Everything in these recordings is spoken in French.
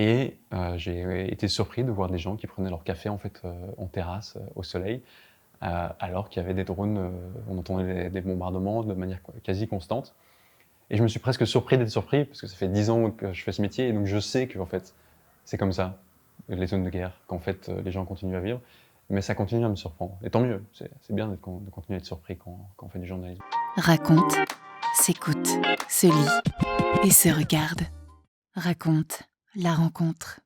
Et j'ai été surpris de voir des gens qui prenaient leur café en fait, en terrasse, au soleil, alors qu'il y avait des drones, on entendait des bombardements de manière quasi constante. Et je me suis presque surpris d'être surpris parce que ça fait 10 ans que je fais ce métier et donc je sais qu'en fait, c'est comme ça, les zones de guerre, qu'en fait, les gens continuent à vivre. Mais ça continue à me surprendre et tant mieux, c'est bien de continuer à être surpris quand on fait du journalisme. Raconte, s'écoute, se lit et se regarde. Raconte la rencontre.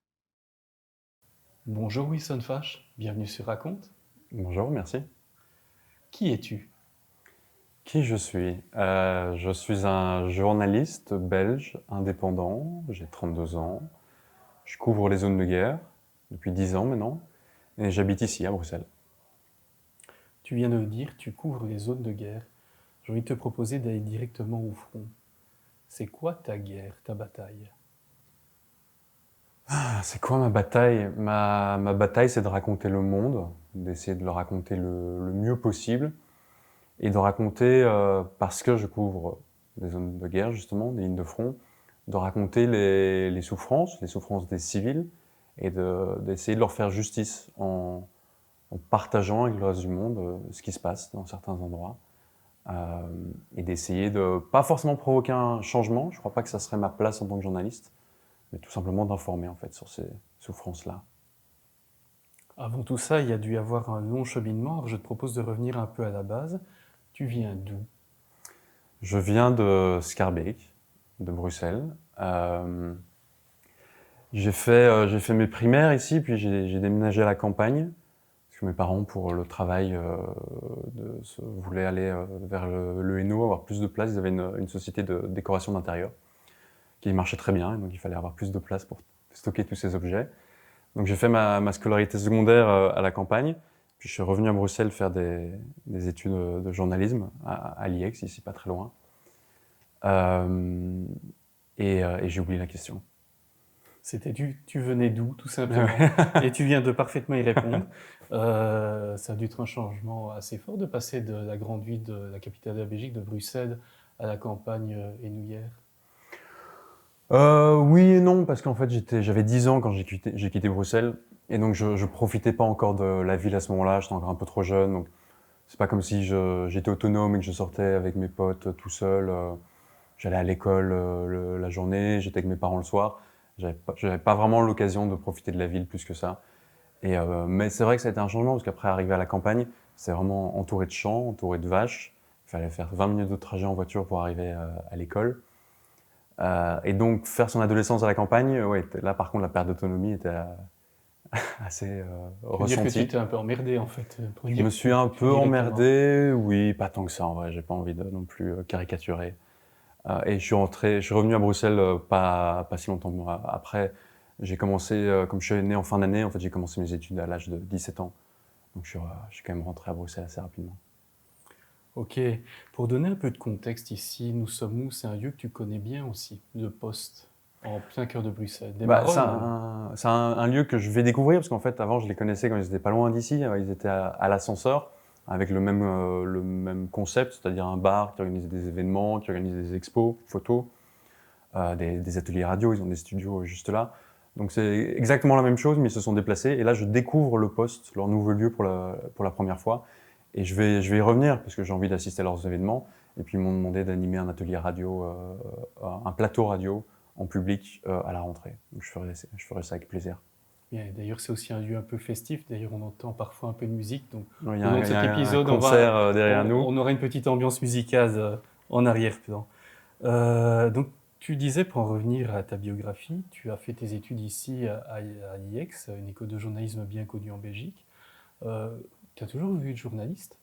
Bonjour Wilson Fash, bienvenue sur Raconte. Bonjour, merci. Qui es-tu? Qui je suis? Je suis un journaliste belge indépendant, j'ai 32 ans. Je couvre les zones de guerre depuis 10 ans maintenant et j'habite ici à Bruxelles. Tu viens de le dire, tu couvres les zones de guerre. J'ai envie de te proposer d'aller directement au front. C'est quoi ta guerre, ta bataille? C'est quoi ma bataille? Ma bataille, c'est de raconter le monde, d'essayer de le raconter le mieux possible et de raconter, parce que je couvre des zones de guerre justement, des lignes de front, de raconter les souffrances des civils et d'essayer de leur faire justice en partageant avec le reste du monde ce qui se passe dans certains endroits. Et d'essayer de, pas forcément provoquer un changement, je crois pas que ça serait ma place en tant que journaliste, mais tout simplement d'informer en fait sur ces souffrances-là. Avant tout ça, il y a dû y avoir un long cheminement. Alors je te propose de revenir un peu à la base. Tu viens d'où? Je viens de Schaerbeek, de Bruxelles. J'ai fait mes primaires ici, puis j'ai déménagé à la campagne, parce que mes parents, pour le travail, voulaient aller vers le Hainaut, avoir plus de place. Ils avaient une société de décoration d'intérieur qui marchait très bien, et donc il fallait avoir plus de place pour stocker tous ces objets. Donc j'ai fait ma scolarité secondaire à la campagne, puis je suis revenu à Bruxelles faire des études de journalisme à l'IEX, ici pas très loin. Et j'ai oublié la question. C'était tu venais d'où, tout simplement? Et tu viens de parfaitement y répondre. Ça a dû être un changement assez fort de passer de la grande ville de la capitale de la Belgique, de Bruxelles, à la campagne hainouillère. Oui et non, parce qu'en fait j'avais 10 ans quand j'ai quitté Bruxelles, et donc je profitais pas encore de la ville à ce moment-là, j'étais encore un peu trop jeune, donc c'est pas comme si j'étais autonome et que je sortais avec mes potes tout seul. J'allais à l'école la journée, j'étais avec mes parents le soir. J'avais pas vraiment l'occasion de profiter de la ville plus que ça. Mais c'est vrai que ça a été un changement, parce qu'après arriver à la campagne, c'est vraiment entouré de champs, entouré de vaches. Il fallait faire 20 minutes de trajet en voiture pour arriver à l'école. Et donc faire son adolescence à la campagne, ouais, là par contre la perte d'autonomie était assez Tu veux dire que tu ressentie. t'es un peu emmerdé, en fait, pour Je dire me suis un plus peu directement. emmerdé, oui, pas tant que ça en vrai, j'ai pas envie de non plus caricaturer. Et je suis revenu à Bruxelles pas si longtemps après. J'ai commencé, comme je suis né en fin d'année, en fait j'ai commencé mes études à l'âge de 17 ans. Donc je suis quand même rentré à Bruxelles assez rapidement. Ok, pour donner un peu de contexte ici, nous sommes où? C'est un lieu que tu connais bien aussi, le Poste, en plein cœur de Bruxelles. Des Bah, Marolles même. c'est un lieu que je vais découvrir, parce qu'en fait avant je les connaissais quand ils étaient pas loin d'ici. Ils étaient à l'Ascenseur, avec le même concept, c'est-à-dire un bar qui organise des événements, qui organise des expos, photos, des ateliers radio, ils ont des studios juste là. Donc c'est exactement la même chose, mais ils se sont déplacés. Et là, je découvre le Poste, leur nouveau lieu pour la première fois. Et je vais y revenir, parce que j'ai envie d'assister à leurs événements. Et puis ils m'ont demandé d'animer un atelier radio, un plateau radio en public à la rentrée. Donc je ferai ça avec plaisir. Bien, d'ailleurs, c'est aussi un lieu un peu festif. D'ailleurs, on entend parfois un peu de musique. Donc, Il y au a, long de il y cet a un épisode, concert derrière nous. on aura une petite ambiance musicale en arrière-plan. Donc, tu disais, pour en revenir à ta biographie, tu as fait tes études ici à l'IEX, une école de journalisme bien connue en Belgique. Tu as toujours voulu être journaliste?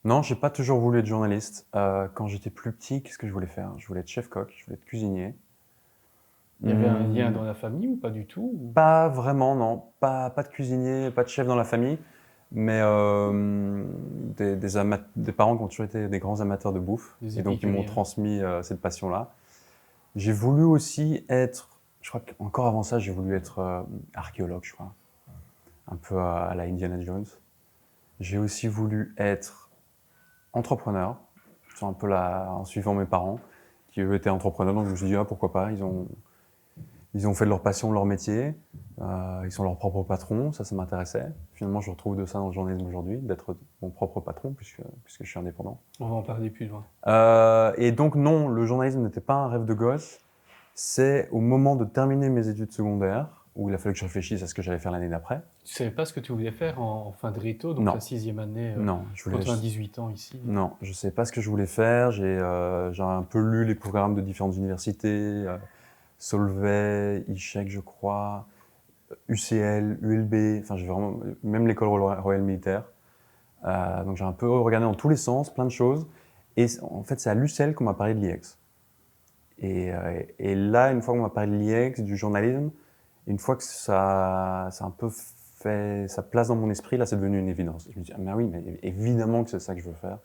Non, j'ai pas toujours voulu être journaliste. Quand j'étais plus petit, qu'est-ce que je voulais faire? Je voulais être chef-coq, je voulais être cuisinier. Il y avait un lien Hmm, dans la famille ou pas du tout? Pas vraiment, non. Pas de cuisinier, pas de chef dans la famille, mais des parents qui ont toujours été des grands amateurs de bouffe, Des et donc ils m'ont épicuriens. transmis cette passion-là. J'ai voulu aussi être, je crois qu'encore avant ça, j'ai voulu être archéologue, je crois, un peu à la Indiana Jones. J'ai aussi voulu être entrepreneur, c'est un peu en suivant mes parents, qui eux étaient entrepreneurs, donc je me suis dit, ah, pourquoi pas, Ils ont fait de leur passion leur métier. Ils sont leurs propres patrons. Ça m'intéressait. Finalement, je retrouve de ça dans le journalisme aujourd'hui, d'être mon propre patron puisque je suis indépendant. On va en parler plus loin. Et donc non, le journalisme n'était pas un rêve de gosse. C'est au moment de terminer mes études secondaires, où il a fallu que je réfléchisse à ce que j'allais faire l'année d'après. Tu savais pas ce que tu voulais faire en fin de réto, donc Non. la 6e année, Non, quand tu as 18 ans ici. Non, je ne sais pas ce que je voulais faire. J'ai un peu lu les programmes de différentes universités, Solvay, ICHEC, je crois, UCL, ULB, enfin j'ai vraiment, même l'école royale militaire. Donc j'ai un peu regardé dans tous les sens, plein de choses. Et en fait, c'est à l'UCL qu'on m'a parlé de l'IEX. Et là, une fois qu'on m'a parlé de l'IEX, du journalisme, une fois que ça a un peu fait sa place dans mon esprit, là, c'est devenu une évidence. Je me dis, ah, mais oui, mais évidemment que c'est ça que je veux faire.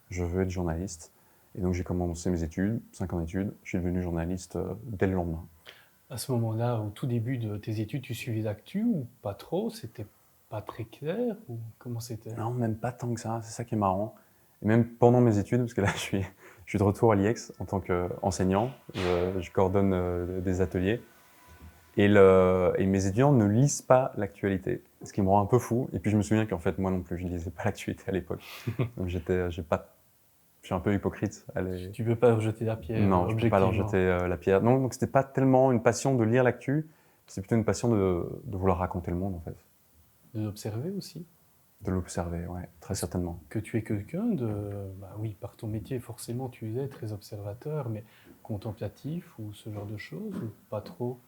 Je veux être journaliste. Et donc, j'ai commencé mes études, 5 ans d'études. Je suis devenu journaliste dès le lendemain. À ce moment-là, au tout début de tes études, tu suivais l'actu ou pas trop? C'était pas très clair ou comment c'était? Non, même pas tant que ça. C'est ça qui est marrant. Et même pendant mes études, parce que là, je suis de retour à l'IEX en tant qu'enseignant. Je coordonne des ateliers. Et mes étudiants ne lisent pas l'actualité, ce qui me rend un peu fou. Et puis je me souviens qu'en fait, moi non plus, je ne lisais pas l'actualité à l'époque. Donc je suis un peu hypocrite. Tu peux pas leur jeter la pierre, Non, je ne peux pas leur objectivement. jeter la pierre. Non, donc c'était pas tellement une passion de lire l'actu, c'est plutôt une passion de vouloir raconter le monde, en fait. De l'observer aussi. De l'observer, ouais, très certainement. Que tu es quelqu'un de... Bah oui, par ton métier, forcément, tu es très observateur, mais contemplatif ou ce genre de choses, ou pas trop?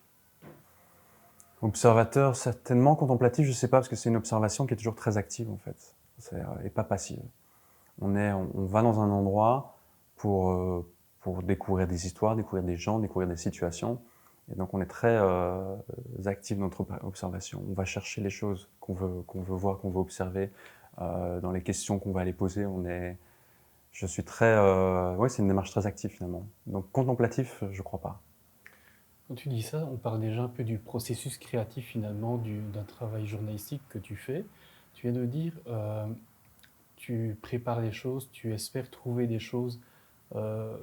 Observateur, certainement. Contemplatif, je ne sais pas, parce que c'est une observation qui est toujours très active, en fait, et pas passive. On va dans un endroit pour découvrir des histoires, découvrir des gens, découvrir des situations. Et donc on est très actif dans notre observation. On va chercher les choses qu'on veut voir, qu'on veut observer. Dans les questions qu'on va aller poser, je suis très... ouais, c'est une démarche très active finalement. Donc contemplatif, je crois pas. Quand tu dis ça, on parle déjà un peu du processus créatif finalement d'un travail journalistique que tu fais. Tu viens de dire, tu prépares les choses, tu espères trouver des choses, euh,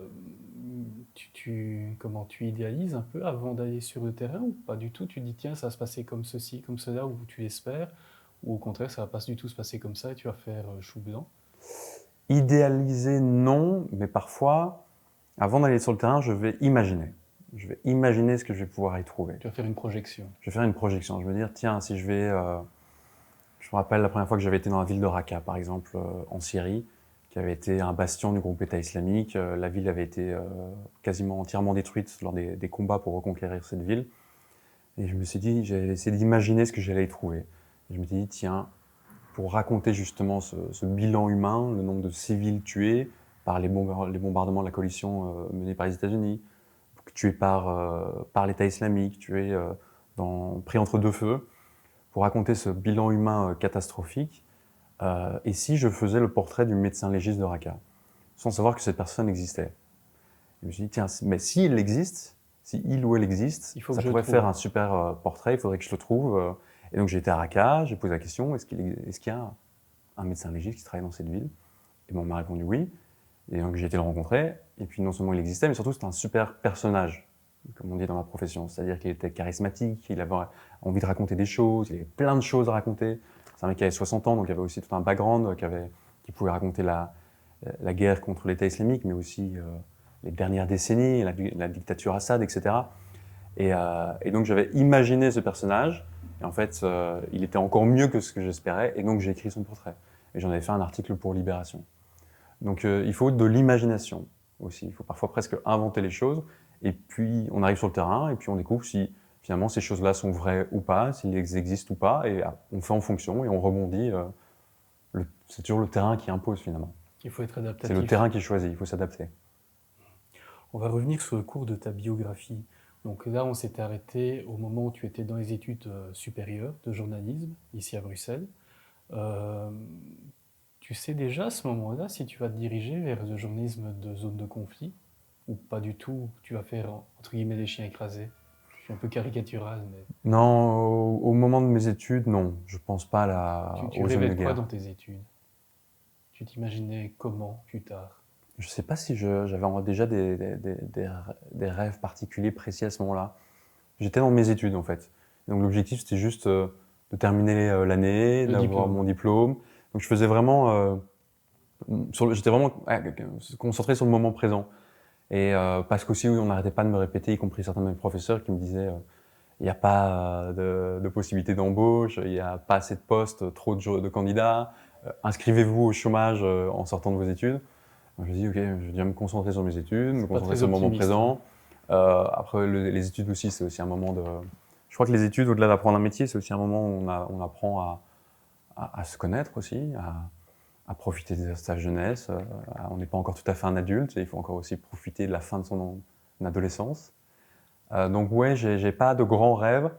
comment tu idéalises un peu avant d'aller sur le terrain ou pas du tout? Tu dis tiens, ça va se passer comme ceci, comme cela, ou tu l'espères, ou au contraire, ça va pas du tout se passer comme ça et tu vas faire chou blanc. Idéaliser, non, mais parfois, avant d'aller sur le terrain, je vais imaginer. Je vais imaginer ce que je vais pouvoir y trouver. Tu vas faire une projection. Je vais faire une projection. Je vais me dire, tiens, si je vais... je me rappelle la première fois que j'avais été dans la ville de Raqqa, par exemple, en Syrie, qui avait été un bastion du groupe État islamique. La ville avait été quasiment entièrement détruite lors des combats pour reconquérir cette ville. Et je me suis dit, j'ai essayé d'imaginer ce que j'allais y trouver. Et je me suis dit, tiens, pour raconter justement ce bilan humain, le nombre de civils tués par les bombardements de la coalition menée par les États-Unis, tués par l'État islamique, tués pris entre deux feux, pour raconter ce bilan humain catastrophique. Et si je faisais le portrait du médecin légiste de Raqqa, sans savoir que cette personne existait. Je me suis dit, tiens, mais si il existe, si il ou elle existe, ça pourrait faire un super portrait, il faudrait que je le trouve. Et donc j'ai été à Raqqa, j'ai posé la question, est-ce qu'il y a un médecin légiste qui travaille dans cette ville? Et bon, on m'a répondu oui. Et donc j'ai été le rencontrer, et puis non seulement il existait, mais surtout c'était un super personnage, comme on dit dans ma profession. C'est-à-dire qu'il était charismatique, il avait envie de raconter des choses, il avait plein de choses à raconter. C'est un mec qui avait 60 ans, donc il avait aussi tout un background qui pouvait raconter la guerre contre l'État islamique, mais aussi les dernières décennies, la dictature Assad, etc. Et donc j'avais imaginé ce personnage, et en fait il était encore mieux que ce que j'espérais, et donc j'ai écrit son portrait. Et j'en avais fait un article pour Libération. Donc il faut de l'imagination aussi, il faut parfois presque inventer les choses, et puis on arrive sur le terrain, et puis on découvre si finalement ces choses-là sont vraies ou pas, s'ils existent ou pas, et on fait en fonction, et on rebondit. C'est toujours le terrain qui impose finalement. Il faut être adaptatif. C'est le terrain qui choisit, il faut s'adapter. On va revenir sur le cours de ta biographie. Donc là, on s'était arrêté au moment où tu étais dans les études supérieures de journalisme, ici à Bruxelles. Tu sais déjà à ce moment-là si tu vas te diriger vers le journalisme de zone de conflit ou pas du tout, tu vas faire entre guillemets des chiens écrasés? Je suis un peu caricatural, mais... Non, au moment de mes études, non. Je pense pas Tu aux zones de rêvais de quoi guerre. dans tes études? Tu t'imaginais comment plus tard? Je sais pas si j'avais déjà des rêves particuliers précis à ce moment-là. j'étais dans mes études en fait. Et donc l'objectif c'était juste de terminer l'année, Le d'avoir diplôme. mon diplôme. Donc je faisais vraiment, j'étais vraiment concentré sur le moment présent. Et parce qu'aussi on n'arrêtait pas de me répéter, y compris certains de mes professeurs qui me disaient il n'y a pas de possibilité d'embauche, il n'y a pas assez de postes, trop de candidats, inscrivez-vous au chômage en sortant de vos études. Donc, je me dis ok, je vais bien me concentrer sur mes études, me Pas concentrer très sur le moment optimiste, hein. présent. Après les études aussi, c'est aussi un moment de... Je crois que les études, au-delà d'apprendre un métier, c'est aussi un moment où on apprend à se connaître aussi, à profiter de sa jeunesse. On n'est pas encore tout à fait un adulte, et il faut encore aussi profiter de la fin de son adolescence. Donc ouais, j'ai pas de grands rêves,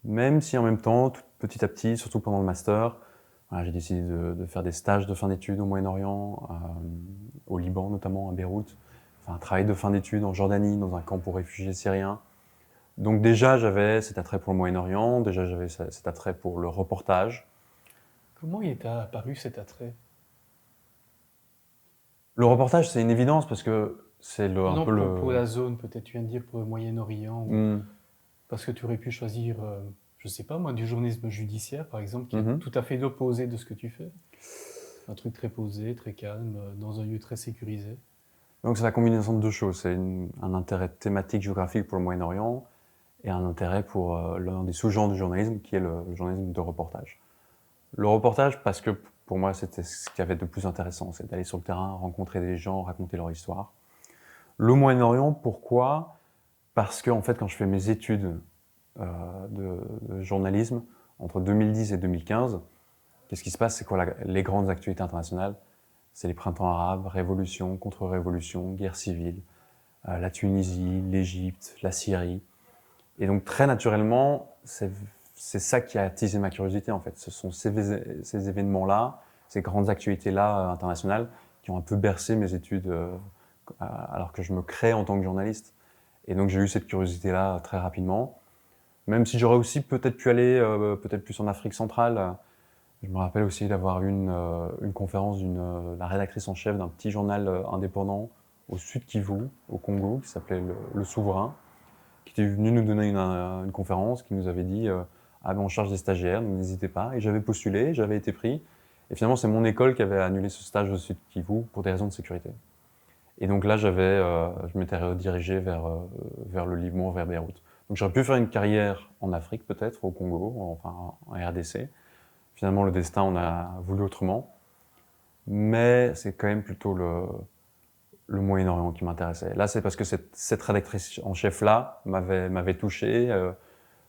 même si en même temps, petit à petit, surtout pendant le master, voilà, j'ai décidé de faire des stages de fin d'études au Moyen-Orient, au Liban notamment, à Beyrouth, enfin un travail de fin d'études en Jordanie, dans un camp pour réfugiés syriens. Donc déjà, j'avais cet attrait pour le Moyen-Orient, déjà j'avais cet attrait pour le reportage. Comment il t'a apparu cet attrait? Le reportage, c'est une évidence parce que c'est un Non, peu pour le... la zone, peut-être tu viens de dire pour le Moyen-Orient, ou Hmm. parce que tu aurais pu choisir, je sais pas moi, du journalisme judiciaire par exemple, qui est Mhm. tout à fait l'opposé de ce que tu fais. Un truc très posé, très calme, dans un lieu très sécurisé. Donc c'est la combinaison de deux choses. C'est un intérêt thématique géographique pour le Moyen-Orient et un intérêt pour l'un des sous-genres du journalisme qui est le journalisme de reportage. Le reportage parce que pour moi c'était ce qu'il y avait de plus intéressant, c'est d'aller sur le terrain, rencontrer des gens, raconter leur histoire. Le Moyen-Orient, pourquoi? Parce que en fait quand je fais mes études de journalisme entre 2010 et 2015, qu'est-ce qui se passe? C'est quoi les grandes actualités internationales? C'est les printemps arabes, révolution, contre-révolution, guerre civile, la Tunisie, l'Égypte, la Syrie. Et donc très naturellement, c'est ça qui a attisé ma curiosité en fait. Ce sont ces événements-là, ces grandes actualités-là internationales qui ont un peu bercé mes études alors que je me crée en tant que journaliste. Et donc j'ai eu cette curiosité-là très rapidement. Même si j'aurais aussi peut-être pu aller peut-être plus en Afrique centrale. Je me rappelle aussi d'avoir eu une conférence la rédactrice en chef d'un petit journal indépendant au sud Kivu, au Congo, qui s'appelait le Souverain, qui était venu nous donner une conférence, qui nous avait dit ah ben on cherche des stagiaires, donc n'hésitez pas. Et j'avais postulé, j'avais été pris. Et finalement, c'est mon école qui avait annulé ce stage au sud Kivu pour des raisons de sécurité. Et donc là, je m'étais redirigé vers le Liban, vers Beyrouth. Donc j'aurais pu faire une carrière en Afrique peut-être, au Congo, enfin en RDC. Finalement, le destin on a voulu autrement. Mais c'est quand même plutôt le Moyen-Orient qui m'intéressait. Là, c'est parce que cette rédactrice en chef-là m'avait touché.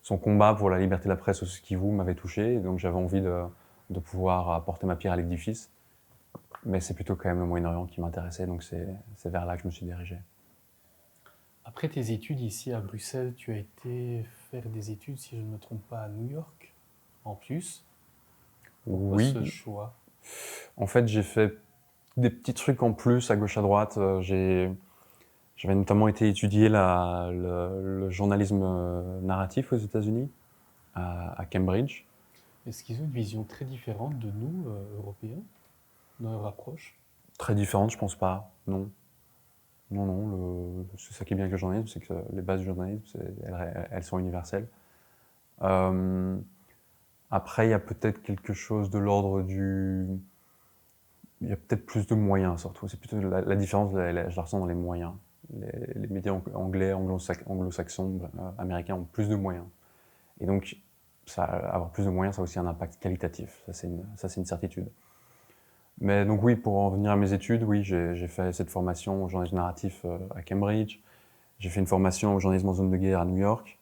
Son combat pour la liberté de la presse au Kivu m'avait touché. Et donc j'avais envie de pouvoir apporter ma pierre à l'édifice. Mais c'est plutôt quand même le Moyen-Orient qui m'intéressait. Donc c'est vers là que je me suis dirigé. Après tes études ici à Bruxelles, tu as été faire des études, si je ne me trompe pas, à New York, en plus. Pourquoi Oui, ce choix? en fait, j'ai fait des petits trucs en plus à gauche à droite. J'avais notamment été étudier le journalisme narratif aux États-Unis, à Cambridge. Est-ce qu'ils ont une vision très différente de nous, Européens, dans leur approche? Très différente, je pense pas. Non. Non, non. C'est ça qui est bien avec le journalisme, c'est que les bases du journalisme, elles sont universelles. Euh, Après, il y a peut-être quelque chose de l'ordre du... Il y a peut-être plus de moyens, surtout. C'est plutôt la différence, je la ressens dans les moyens. Les médias anglais, anglo-saxons, américains ont plus de moyens. Et donc, avoir plus de moyens, ça a aussi un impact qualitatif. Ça, c'est une certitude. Mais donc oui, pour en venir à mes études, oui, j'ai fait cette formation au journalisme narratif à Cambridge. J'ai fait une formation au journalisme en zone de guerre à New York.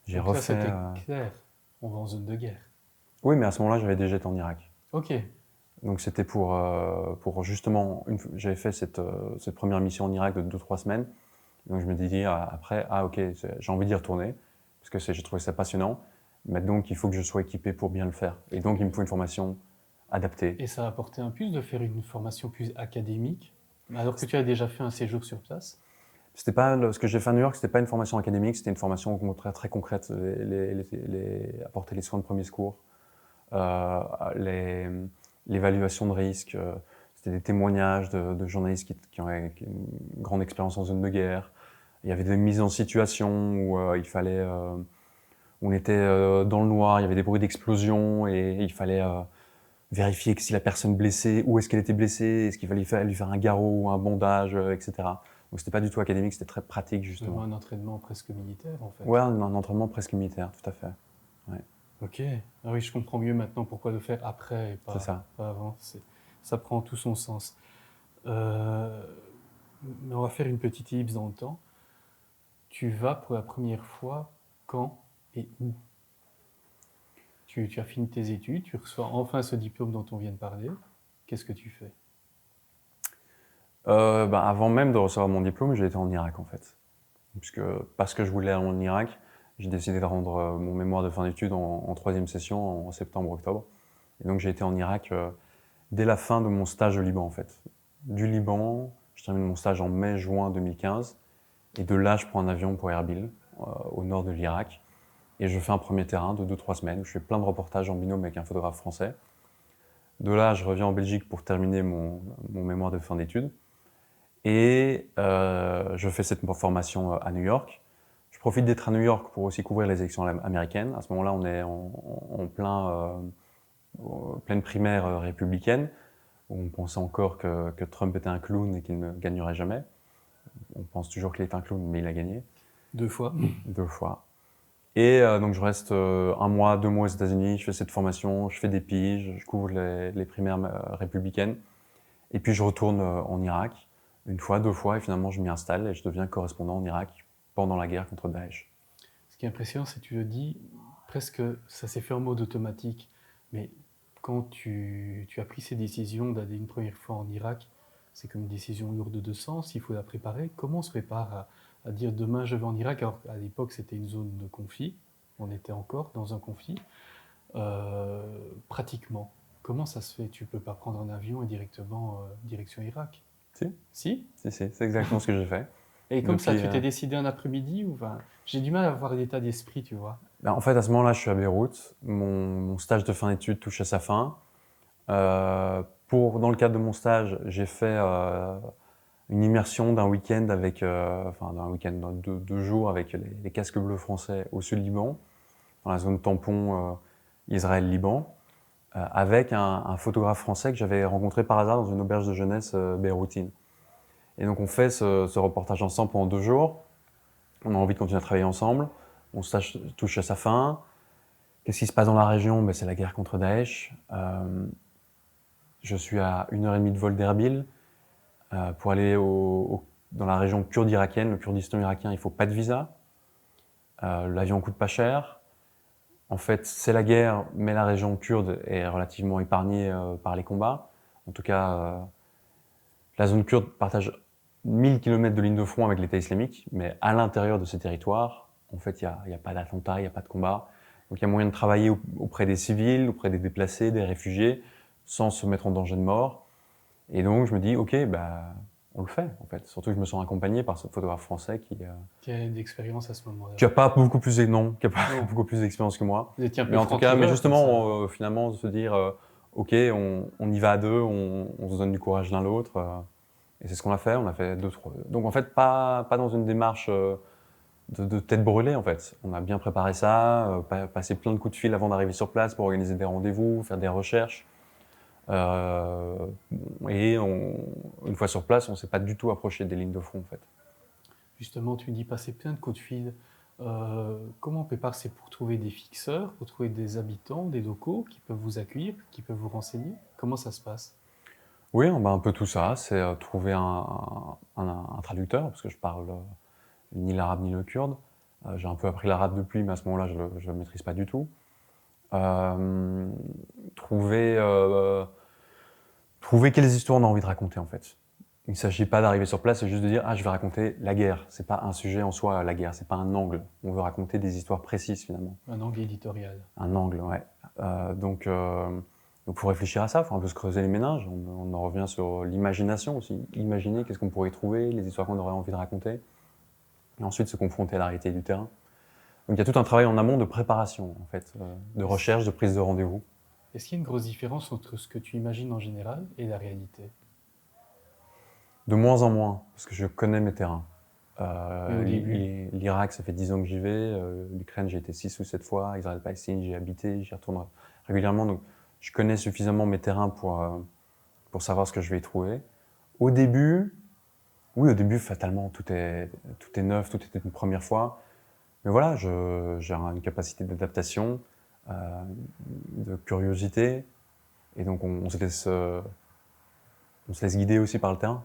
J'ai Donc là, refait... c'était clair. On va en zone de guerre. Oui, mais à ce moment-là, j'avais déjà été en Irak. Ok. Donc c'était pour justement... J'avais fait cette première mission en Irak de 2-3 semaines. Donc je me dis après, ah ok, j'ai envie d'y retourner, parce que j'ai trouvé ça passionnant. Mais donc il faut que je sois équipé pour bien le faire. Et donc il me faut une formation adaptée. Et ça a apporté un plus de faire une formation plus académique, alors que tu as déjà fait un séjour sur place? C'était pas ce que j'ai fait à New York, c'était pas une formation académique, c'était une formation au contraire très concrète, apporter les soins de premier secours, l'évaluation de risque. C'était des témoignages de journalistes qui ont une grande expérience en zone de guerre. Il y avait des mises en situation où on était dans le noir, il y avait des bruits d'explosion et il fallait vérifier que si la personne blessée, où est-ce qu'elle était blessée, est-ce qu'il fallait lui faire un garrot ou un bandage, etc. Donc c'était pas du tout académique, c'était très pratique Vraiment justement. un entraînement presque militaire, en fait. Ouais, un entraînement presque militaire, tout à fait. Ok. Ah oui, je comprends mieux maintenant pourquoi le faire après et C'est ça. pas avant. Ça prend tout son sens. Euh, mais on va faire une petite ellipse dans le temps. Tu vas pour la première fois quand et où? Tu as fini tes études, tu reçois enfin ce diplôme dont on vient de parler. Qu'est-ce que tu fais? Avant même de recevoir mon diplôme, j'ai été en Irak en fait. Parce que je voulais aller en Irak, j'ai décidé de rendre mon mémoire de fin d'études en troisième session en septembre-octobre. Et donc j'ai été en Irak dès la fin de mon stage au Liban en fait. Du Liban, je termine mon stage en mai-juin 2015. Et de là, je prends un avion pour Erbil, au nord de l'Irak. Et je fais un premier terrain de 2-3 semaines où je fais plein de reportages en binôme avec un photographe français. De là, je reviens en Belgique pour terminer mon mémoire de fin d'études. Et je fais cette formation à New York. Je profite d'être à New York pour aussi couvrir les élections américaines. À ce moment-là, on est pleine primaire républicaine. On pensait encore que Trump était un clown et qu'il ne gagnerait jamais. On pense toujours qu'il est un clown, mais il a gagné. 2 fois. 2 fois. Et donc je reste 1 mois, 2 mois aux États-Unis, je fais cette formation, je fais des piges, je couvre les primaires républicaines. Et puis je retourne en Irak, 1 fois, 2 fois, et finalement je m'y installe et je deviens correspondant en Irak pendant la guerre contre Daesh. Ce qui est impressionnant, c'est que tu le dis, presque ça s'est fait en mode automatique. Mais quand tu as pris ces décisions d'aller une première fois en Irak, c'est comme une décision lourde de sens, il faut la préparer. Comment on se prépare à dire demain je vais en Irak? Alors à l'époque c'était une zone de conflit, on était encore dans un conflit. Pratiquement, comment ça se fait? Tu peux pas prendre un avion et directement direction Irak? Si, Si? c'est exactement ce que j'ai fait. Et comme ça, Depuis, tu t'es décidé un après-midi ou enfin, j'ai du mal à avoir l'état d'esprit, tu vois. En fait, à ce moment-là, je suis à Beyrouth. Mon stage de fin d'études touche à sa fin. Dans le cadre de mon stage, j'ai fait une immersion d'un week-end d'un week-end de 2 jours avec les casques bleus français au sud Liban, dans la zone tampon Israël-Liban, avec un photographe français que j'avais rencontré par hasard dans une auberge de jeunesse beyroutine. Et donc on fait ce reportage ensemble pendant 2 jours. On a envie de continuer à travailler ensemble. Mon stage touche à sa fin. Qu'est-ce qui se passe dans la région? C'est la guerre contre Daesh. Je suis à 1h30 de vol d'Erbil. Pour aller dans la région kurde irakienne, le Kurdistan irakien, il ne faut pas de visa. L'avion coûte pas cher. En fait, c'est la guerre, mais la région kurde est relativement épargnée par les combats. En tout cas, la zone kurde partage 1000 km de ligne de front avec l'État islamique, mais à l'intérieur de ces territoires, en fait, il n'y a pas d'attentats, il n'y a pas de combat. Donc il y a moyen de travailler auprès des civils, auprès des déplacés, des réfugiés, sans se mettre en danger de mort. Et donc je me dis, ok, on le fait en fait. Surtout que je me sens accompagné par ce photographe français qui Quelle d'expérience à ce moment-là? n'a pas beaucoup plus, non, qui a pas Non. beaucoup plus d'expérience que moi. Vous étiez un peu Mais en tout cas, mais franc-tireur, justement, finalement, de se dire, ok, on y va à deux, on se donne du courage l'un l'autre. Et c'est ce qu'on a fait. On a fait 2-3. Donc en fait, pas dans une démarche de tête brûlée en fait. On a bien préparé ça, passé plein de coups de fil avant d'arriver sur place pour organiser des rendez-vous, faire des recherches. Et une fois sur place, on ne s'est pas du tout approché des lignes de front en fait. Justement, tu dis passer plein de coups de fil. Comment on prépare? C'est pour trouver des fixeurs, pour trouver des habitants, des locaux qui peuvent vous accueillir, qui peuvent vous renseigner? Comment ça se passe? Oui, un peu tout ça. C'est trouver un traducteur, parce que je parle ni l'arabe ni le kurde. J'ai un peu appris l'arabe depuis, mais à ce moment-là, je ne le maîtrise pas du tout. Trouver quelles histoires on a envie de raconter en fait. Il ne s'agit pas d'arriver sur place et juste de dire « Ah, je vais raconter la guerre ». Ce n'est pas un sujet en soi, la guerre, ce n'est pas un angle. On veut raconter des histoires précises finalement. Un angle éditorial. Un angle, ouais. Donc, faut réfléchir à ça, il faut un peu se creuser les méninges. On en revient sur l'imagination aussi. Imaginer qu'est-ce qu'on pourrait y trouver, les histoires qu'on aurait envie de raconter. Et ensuite se confronter à la réalité du terrain. Donc il y a tout un travail en amont de préparation, en fait, de recherche, de prise de rendez-vous. Est-ce qu'il y a une grosse différence entre ce que tu imagines en général et la réalité? De moins en moins, parce que je connais mes terrains. Mais au début, L'Irak, ça fait 10 ans que j'y vais. L'Ukraine, j'ai été 6 ou 7 fois. Israël-Palestine, j'y ai habité, j'y retourne régulièrement. Donc, je connais suffisamment mes terrains pour savoir ce que je vais y trouver. Au début, oui, au début, fatalement, tout est neuf, tout était une première fois. Mais voilà, j'ai une capacité d'adaptation, euh, de curiosité. Et donc, on se laisse guider aussi par le terrain.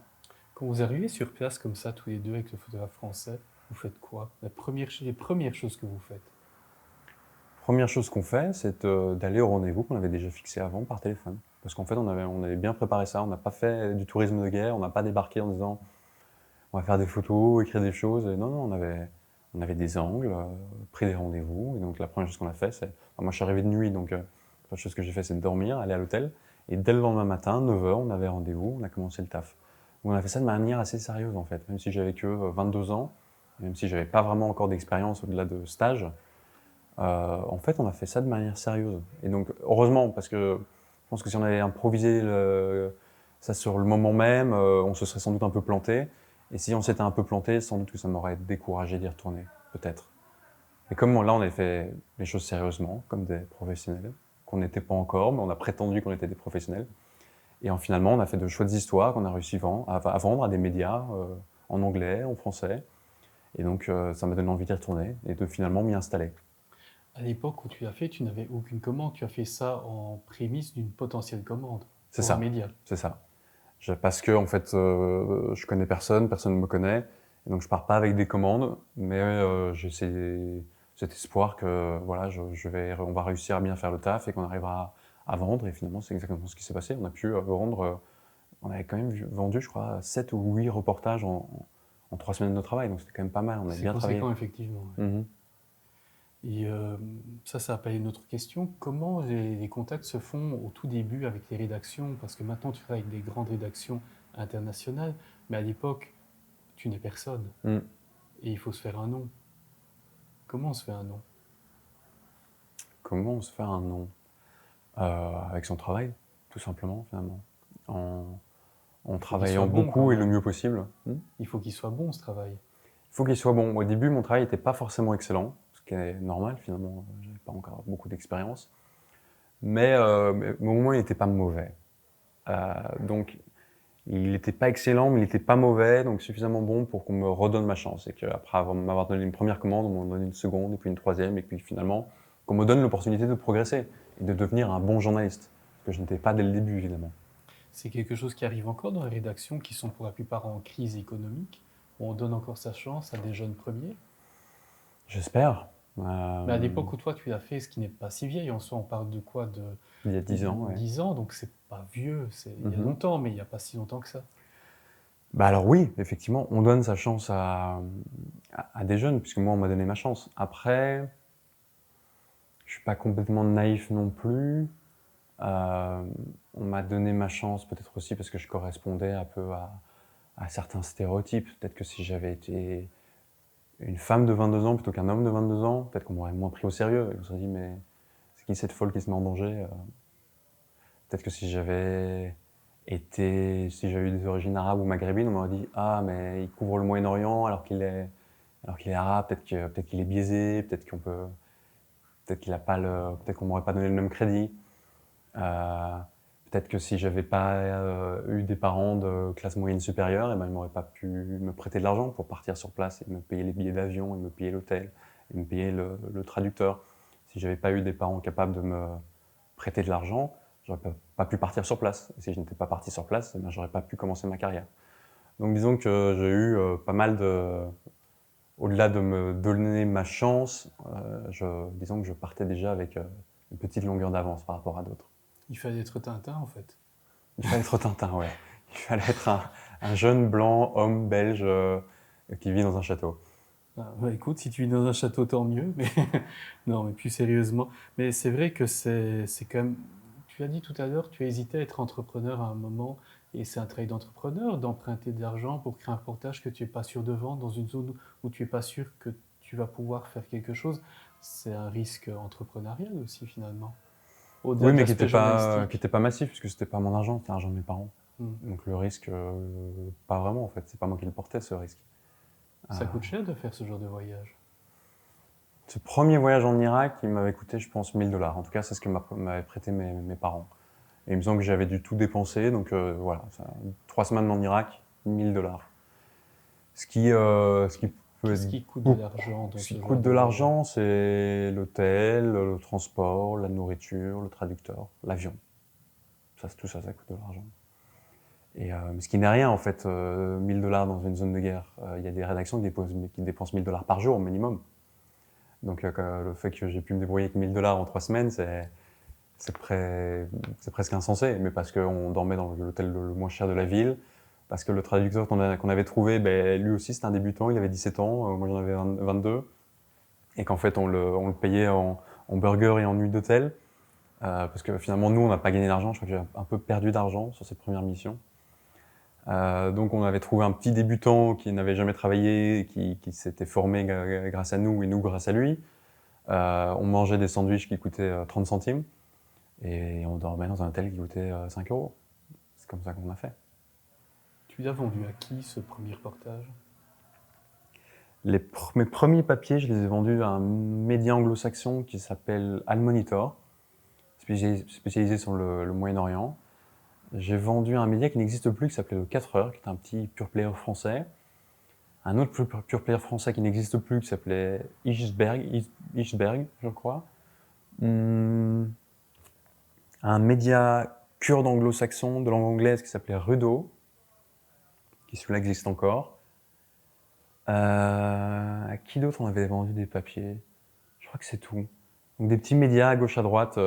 quand vous arrivez sur place comme ça, tous les deux, avec le photographe français, vous faites quoi? Les premières choses que vous faites? Première chose qu'on fait, c'est d'aller au rendez-vous qu'on avait déjà fixé avant par téléphone. Parce qu'en fait, on avait bien préparé ça. On n'a pas fait du tourisme de guerre. On n'a pas débarqué en disant on va faire des photos, écrire des choses. Et non, non, on avait des angles, pris des rendez-vous. Et donc, la première chose qu'on a fait, c'est. Moi, je suis arrivé de nuit, donc la première chose que j'ai fait, c'est de dormir, aller à l'hôtel. Et dès le lendemain matin, 9 h, on avait rendez-vous, on a commencé le taf. Donc, on a fait ça de manière assez sérieuse, en fait. Même si j'avais que 22 ans, même si j'avais pas vraiment encore d'expérience au-delà de stage, en fait, on a fait ça de manière sérieuse. Et donc, heureusement, parce que je pense que si on avait improvisé ça sur le moment même, on se serait sans doute un peu planté. Et si on s'était un peu planté, sans doute que ça m'aurait découragé d'y retourner, peut-être. Et comme là, on avait fait les choses sérieusement, comme des professionnels, qu'on n'était pas encore, mais on a prétendu qu'on était des professionnels. Et finalement, on a fait de chouettes histoires qu'on a réussi à vendre à des médias en anglais, en français. Et donc, ça m'a donné envie d'y retourner et de finalement m'y installer. À l'époque où tu l'as fait, tu n'avais aucune commande. Tu as fait ça en prémisse d'une potentielle commande C'est pour un ça, média. c'est ça. Parce que en fait, je connais personne, personne ne me connaît, et donc je pars pas avec des commandes, mais j'ai cet espoir que voilà, on va réussir à bien faire le taf et qu'on arrivera à vendre. Et finalement, c'est exactement ce qui s'est passé. On a pu vendre, on avait quand même vendu, je crois, 7 ou 8 reportages en 3 semaines de travail, donc c'était quand même pas mal. On a C'est bien travaillé. conséquent, effectivement. Ouais. Mhm. Et ça appelle une autre question. Comment les contacts se font au tout début avec les rédactions? Parce que maintenant, tu travailles avec des grandes rédactions internationales, mais à l'époque, tu n'es personne. Mm. Et il faut se faire un nom. Comment on se fait un nom? Comment on se fait un nom? Avec son travail, tout simplement, finalement. En, en Il faut qu'il travaillant soit bon quand beaucoup et le même. mieux possible. Il faut qu'il soit bon, ce travail. Il faut qu'il soit bon. Au début, mon travail n'était pas forcément excellent, ce qui est normal finalement, je n'avais pas encore beaucoup d'expérience. Mais au moins, il n'était pas mauvais. Donc, il n'était pas excellent, mais il n'était pas mauvais, donc suffisamment bon pour qu'on me redonne ma chance. Et qu'après m'avoir donné une première commande, on m'en donne une seconde, et puis une troisième, et puis finalement, qu'on me donne l'opportunité de progresser et de devenir un bon journaliste. Ce que je n'étais pas dès le début, évidemment. C'est quelque chose qui arrive encore dans les rédactions qui sont pour la plupart en crise économique, où on donne encore sa chance à des jeunes premiers. J'espère. Mais à l'époque où toi tu l'as fait, ce qui n'est pas si vieil, en soi on parle de quoi? Il y a 10 ans, ouais. 10 ans, donc c'est pas vieux, il y a Mhm. longtemps, mais il n'y a pas si longtemps que ça. Bah alors oui, effectivement, on donne sa chance à des jeunes, puisque moi on m'a donné ma chance. Après, je suis pas complètement naïf non plus. On m'a donné ma chance peut-être aussi parce que je correspondais un peu à certains stéréotypes. Peut-être que si j'avais été une femme de 22 ans plutôt qu'un homme de 22 ans, peut-être qu'on m'aurait moins pris au sérieux. Et on se serait dit, mais c'est qui cette folle qui se met en danger? Peut-être que si j'avais eu des origines arabes ou maghrébines, on m'aurait dit, ah, mais il couvre le Moyen-Orient alors qu'il est arabe, peut-être qu'il est biaisé, peut-être qu'il a pas peut-être qu'on m'aurait pas donné le même crédit. Peut-être que si j'avais pas eu des parents de classe moyenne supérieure, et ben, ils m'auraient pas pu me prêter de l'argent pour partir sur place et me payer les billets d'avion, et me payer l'hôtel, et me payer le traducteur. Si j'avais pas eu des parents capables de me prêter de l'argent, j'aurais pas pu partir sur place. Et si je n'étais pas parti sur place, eh ben, j'aurais pas pu commencer ma carrière. Donc disons que j'ai eu pas mal de... Au-delà de me donner ma chance, disons que je partais déjà avec une petite longueur d'avance par rapport à d'autres. Il fallait être Tintin en fait. Il fallait être Tintin, ouais. Il fallait être un jeune blanc homme belge qui vit dans un château. Ah, bah, écoute, si tu vis dans un château, tant mieux, mais non, mais plus sérieusement. Mais c'est vrai que c'est quand même. Tu as dit tout à l'heure, tu as hésité à être entrepreneur à un moment, et c'est un travail d'entrepreneur d'emprunter de l'argent pour créer un reportage que tu n'es pas sûr de vendre dans une zone où tu n'es pas sûr que tu vas pouvoir faire quelque chose. C'est un risque entrepreneurial aussi, finalement. Au-delà Oui, de mais l'aspect journalistique. qui était pas massif, puisque c'était pas mon argent, c'était l'argent de mes parents. Hmm. Donc le risque, pas vraiment en fait. C'est pas moi qui le portais, ce risque. Ça coûte cher de faire ce genre de voyage? Ce premier voyage en Irak, il m'avait coûté, je pense, 1000 $. En tout cas, c'est ce que m'avaient prêté mes parents. Et il me semble que j'avais dû tout dépenser, donc voilà, 3 semaines en Irak, 1000 $. Ce qui peut Qu'est-ce être qui coûte de beaucoup. l'argent dans Ce ce qui genre coûte de de voyage? l'argent, c'est l'hôtel, le transport, la nourriture, le traducteur, l'avion. Tout ça, ça coûte de l'argent. Mais ce qui n'est rien en fait, 1000 $ dans une zone de guerre. Il y a des rédactions qui dépensent 1000 $ par jour au minimum. Donc le fait que j'ai pu me débrouiller avec 1000 $ en 3 semaines, c'est presque insensé. Mais parce qu'on dormait dans l'hôtel le moins cher de la ville, parce que le traducteur qu'on avait trouvé, ben, lui aussi c'était un débutant, il avait 17 ans, moi j'en avais 22, et qu'en fait on le payait en burger et en nuit d'hôtel, parce que finalement nous on n'a pas gagné d'argent, je crois que j'ai un peu perdu d'argent sur cette première mission. Donc on avait trouvé un petit débutant qui n'avait jamais travaillé, qui s'était formé grâce à nous et nous grâce à lui. On mangeait des sandwichs qui coûtaient 30 centimes et on dormait dans un hôtel qui coûtait 5 euros. C'est comme ça qu'on a fait. Tu l'as vendu à qui ce premier reportage? Mes premiers papiers, je les ai vendus à un média anglo-saxon qui s'appelle Al Monitor, spécialisé sur le Moyen-Orient. J'ai vendu à un média qui n'existe plus, qui s'appelait le 4 heures, qui est un petit pure player français. Un autre pure player français qui n'existe plus, qui s'appelait Ichberg, je crois. Un média kurde anglo-saxon de langue anglaise qui s'appelait Rudo, qui celui-là existe encore. À qui d'autre on avait vendu des papiers? Je crois que c'est tout. Donc des petits médias à gauche à droite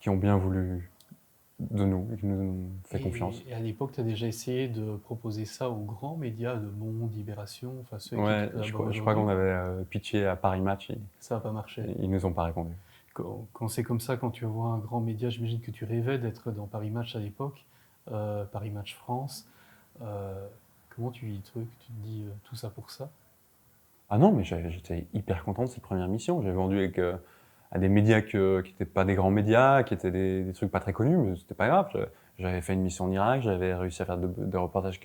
qui ont bien voulu de nous et qui nous ont fait confiance. Et à l'époque, tu as déjà essayé de proposer ça aux grands médias, Le Monde, Libération, enfin ceux avec qui Ouais, tu collabores je crois qu'on aujourd'hui? avait pitché à Paris Match, Ça n'a pas marché. ils nous ont pas répondu. Quand c'est comme ça, quand tu vois un grand média, j'imagine que tu rêvais d'être dans Paris Match à l'époque, Paris Match France. Euh, Comment tu vis le truc? Tu te dis tout ça pour ça? Ah non, mais j'étais hyper content de cette première mission. J'ai vendu à des médias qui n'étaient pas des grands médias, qui étaient des trucs pas très connus, mais c'était pas grave. J'avais fait une mission en Irak, j'avais réussi à faire des reportages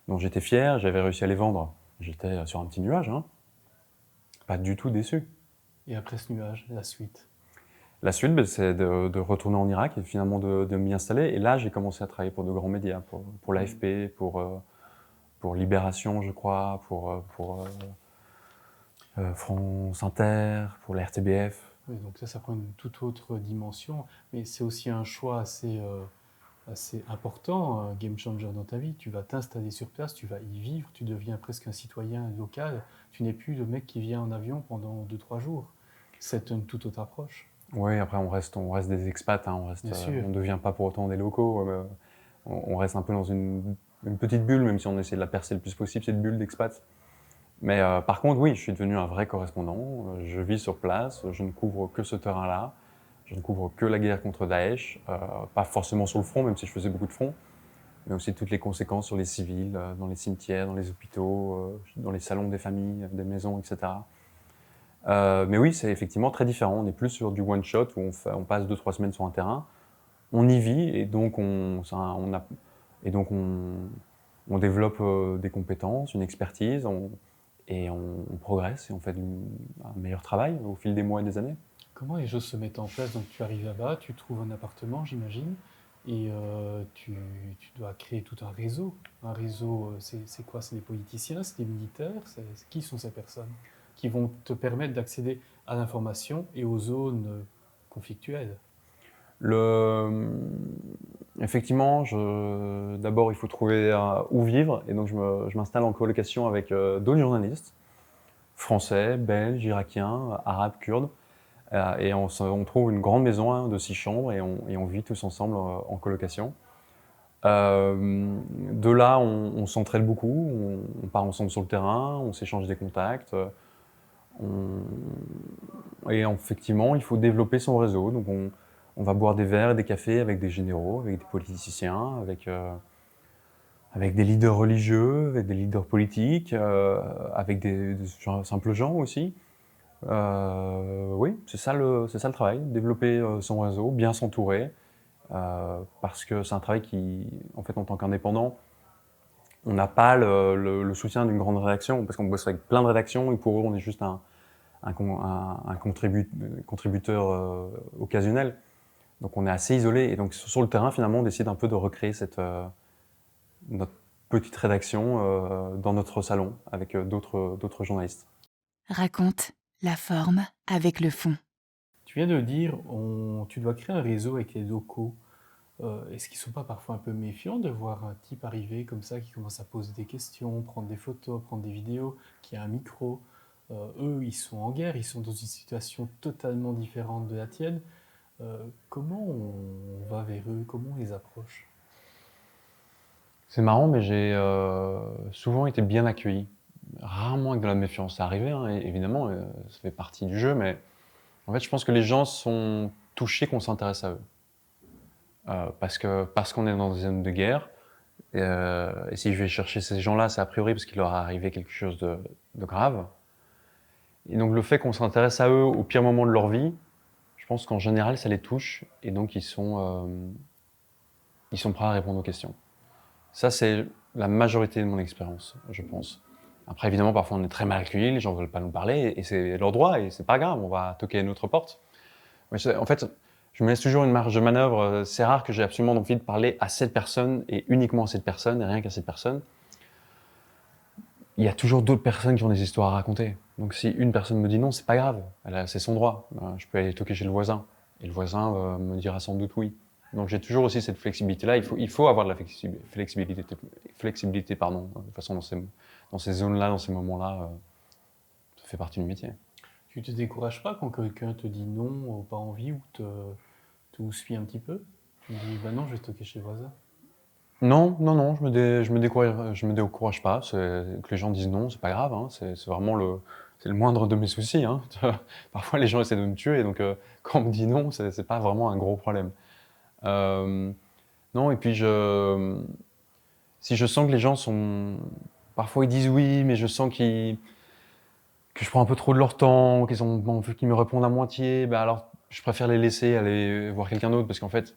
dont j'étais fier, j'avais réussi à les vendre. J'étais sur un petit nuage, hein. Pas du tout déçu. Et après ce nuage, la suite. La suite, ben, c'est de retourner en Irak et finalement de m'y installer. Et là, j'ai commencé à travailler pour de grands médias, pour l'AFP, pour Libération, je crois, pour France Inter, pour la RTBF. Oui, donc ça prend une toute autre dimension, mais c'est aussi un choix assez important, un game changer dans ta vie. Tu vas t'installer sur place, tu vas y vivre, tu deviens presque un citoyen local. Tu n'es plus le mec qui vient en avion pendant 2-3 jours. C'est une toute autre approche. Oui, après on reste des expats, hein, Bien sûr. on ne devient pas pour autant des locaux. On reste un peu dans une petite bulle, même si on essaie de la percer le plus possible, cette bulle d'expats. Mais par contre, oui, je suis devenu un vrai correspondant. Je vis sur place, je ne couvre que ce terrain-là. Je ne couvre que la guerre contre Daesh, pas forcément sur le front, même si je faisais beaucoup de front, mais aussi toutes les conséquences sur les civils, dans les cimetières, dans les hôpitaux, dans les salons des familles, des maisons, etc. Mais oui, c'est effectivement très différent. On est plus sur du one-shot où on passe 2-3 semaines sur un terrain, on y vit et donc on développe des compétences, une expertise, on progresse et on fait un meilleur travail au fil des mois et des années. Comment les choses se mettent en place? Donc tu arrives là-bas, tu trouves un appartement, j'imagine, et tu dois créer tout un réseau. Un réseau, c'est quoi? C'est des politiciens, c'est des militaires, qui sont ces personnes qui vont te permettre d'accéder à l'information et aux zones conflictuelles? Effectivement, d'abord il faut trouver où vivre et donc je m'installe en colocation avec d'autres journalistes, français, belges, irakiens, arabes, kurdes. Et on trouve une grande maison, hein, de 6 chambres et on vit tous ensemble en colocation. De là, on s'entraide beaucoup, on part ensemble sur le terrain, on s'échange des contacts. Et effectivement, il faut développer son réseau. Donc on va boire des verres et des cafés avec des généraux, avec des politiciens, avec des leaders religieux, avec des leaders politiques, avec des simples gens aussi. Oui, c'est ça le travail, développer son réseau, bien s'entourer, parce que c'est un travail qui, en fait, en tant qu'indépendant, on n'a pas le soutien d'une grande rédaction, parce qu'on bosse avec plein de rédactions, et pour eux, on est juste un contributeur occasionnel. Donc on est assez isolé, et donc sur le terrain, finalement, on décide un peu de recréer notre petite rédaction dans notre salon, avec d'autres journalistes. Raconte la forme avec le fond. Tu viens de le dire, tu dois créer un réseau avec les locaux. Est-ce qu'ils ne sont pas parfois un peu méfiants de voir un type arriver comme ça qui commence à poser des questions, prendre des photos, prendre des vidéos, qui a un micro? Eux, ils sont en guerre, ils sont dans une situation totalement différente de la tienne. Comment on va vers eux? Comment on les approche? C'est marrant, mais j'ai souvent été bien accueilli. Rarement avec de la méfiance. C'est arrivé, hein, évidemment, ça fait partie du jeu, mais en fait, je pense que les gens sont touchés qu'on s'intéresse à eux. Parce qu'on est dans des zones de guerre, et si je vais chercher ces gens-là, c'est a priori parce qu'il leur est arrivé quelque chose de grave. Et donc le fait qu'on s'intéresse à eux au pire moment de leur vie, je pense qu'en général, ça les touche, et donc ils sont prêts à répondre aux questions. Ça, c'est la majorité de mon expérience, je pense. Après, évidemment, parfois on est très mal accueillis, les gens ne veulent pas nous parler, et c'est leur droit, et c'est pas grave, on va toquer à notre porte. Mais en fait, je me laisse toujours une marge de manœuvre. C'est rare que j'ai absolument envie de parler à cette personne, et uniquement à cette personne, et rien qu'à cette personne. Il y a toujours d'autres personnes qui ont des histoires à raconter. Donc si une personne me dit non, c'est pas grave, c'est son droit. Je peux aller toquer chez le voisin, et le voisin me dira sans doute oui. Donc j'ai toujours aussi cette flexibilité-là. Il faut avoir de la flexibilité, pardon. De toute façon, dans ces zones-là, dans ces moments-là, ça fait partie du métier. Tu te décourages pas quand quelqu'un te dit non, ou pas envie, ou te houspille un petit peu? Tu te dis, bah non, je vais toquer chez le voisin. Non, je me décourage pas. Que les gens disent non, c'est pas grave, hein. C'est vraiment c'est le moindre de mes soucis, hein. Parfois, les gens essaient de me tuer, donc quand on me dit non, c'est pas vraiment un gros problème. Non, et puis si je sens que les gens sont... Parfois, ils disent oui, mais je sens que je prends un peu trop de leur temps, qu'ils ont envie qu'ils me répondent à moitié, bah alors je préfère les laisser aller voir quelqu'un d'autre, parce qu'en fait,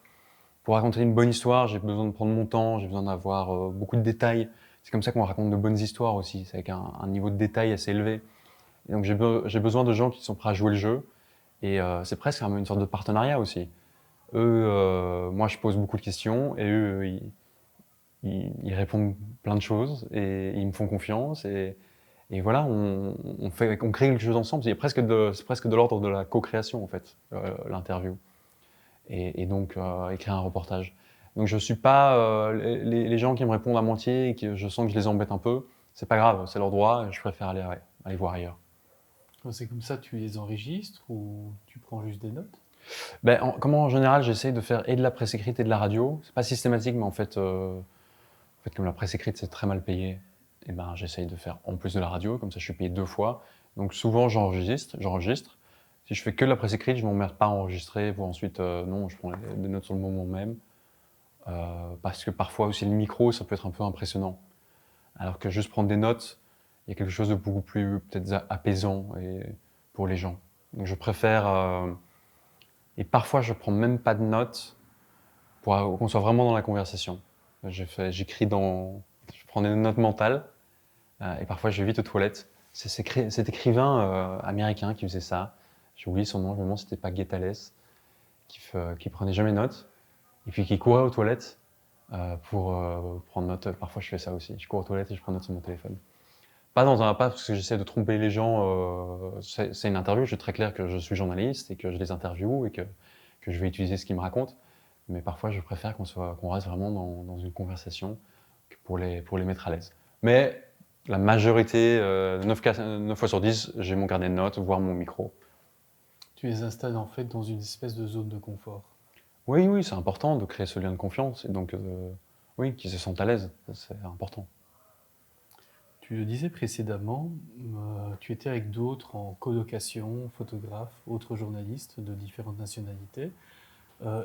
pour raconter une bonne histoire, j'ai besoin de prendre mon temps, j'ai besoin d'avoir beaucoup de détails. C'est comme ça qu'on raconte de bonnes histoires aussi, c'est avec un niveau de détail assez élevé. Et donc j'ai besoin de gens qui sont prêts à jouer le jeu, et c'est presque une sorte de partenariat aussi. Eux, moi je pose beaucoup de questions, et eux, ils répondent plein de choses, et ils me font confiance, et voilà, on crée quelque chose ensemble. C'est presque de l'ordre de la co-création, en fait, l'interview. Et donc, écrire un reportage. Donc, je suis pas... les gens qui me répondent à moitié et que je sens que je les embête un peu, c'est pas grave, c'est leur droit, et je préfère aller voir ailleurs. Quand c'est comme ça, tu les enregistres ou tu prends juste des notes? Comment en général, j'essaye de faire et de la presse écrite et de la radio. C'est pas systématique, mais en fait, comme la presse écrite, c'est très mal payé, et ben, j'essaye de faire en plus de la radio, comme ça je suis payé 2 fois. Donc souvent j'enregistre. Si je fais que de la presse écrite, je m'emmerde pas à enregistrer pour ensuite, non, je prends des notes sur le moment même. Parce que parfois aussi le micro, ça peut être un peu impressionnant. Alors que juste prendre des notes, il y a quelque chose de beaucoup plus peut-être apaisant pour les gens. Donc je préfère... et parfois je prends même pas de notes pour qu'on soit vraiment dans la conversation. Je prends des notes mentales, et parfois je vais vite aux toilettes. C'est cet écrivain américain qui faisait ça. J'ai oublié son nom, je me demande si c'était pas Guettales, qui prenait jamais notes, et puis qui courait aux toilettes pour prendre note. Parfois je fais ça aussi, je cours aux toilettes et je prends note sur mon téléphone. Pas parce que j'essaie de tromper les gens, c'est une interview, je suis très clair que je suis journaliste et que je les interviewe et que je vais utiliser ce qu'ils me racontent. Mais parfois, je préfère qu'on reste vraiment dans une conversation pour les mettre à l'aise. Mais la majorité, 9 fois sur 10, j'ai mon carnet de notes, voire mon micro. Tu les installes en fait dans une espèce de zone de confort. Oui, c'est important de créer ce lien de confiance, et donc, oui, qu'ils se sentent à l'aise, c'est important. Tu le disais précédemment, tu étais avec d'autres en colocation, photographes, autres journalistes de différentes nationalités.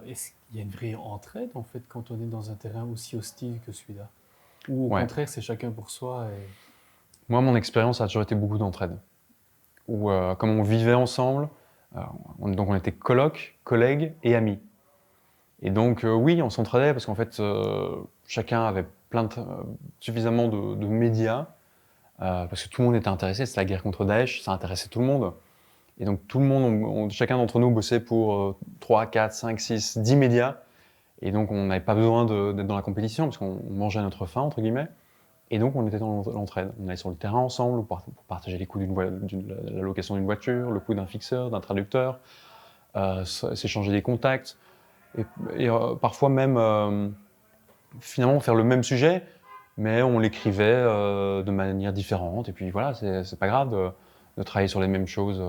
Est-ce qu'il y a une vraie entraide en fait quand on est dans un terrain aussi hostile que celui-là? Ou au Ouais. contraire, c'est chacun pour soi et... Moi, mon expérience a toujours été beaucoup d'entraide. Où, comme on vivait ensemble, donc on était colocs, collègues et amis. Et donc, oui, on s'entraidait parce qu'en fait, chacun avait suffisamment de médias, parce que tout le monde était intéressé, c'était la guerre contre Daesh, ça intéressait tout le monde. Et donc tout le monde, chacun d'entre nous bossait pour 3, 4, 5, 6, 10 médias. Et donc on n'avait pas besoin d'être dans la compétition, parce qu'on mangeait à notre faim, entre guillemets. Et donc on était dans l'entraide. On allait sur le terrain ensemble pour partager les coûts la location d'une voiture, le coût d'un fixeur, d'un traducteur, s'échanger des contacts. Et parfois même, finalement, faire le même sujet, mais on l'écrivait de manière différente. Et puis voilà, c'est pas grave de travailler sur les mêmes choses.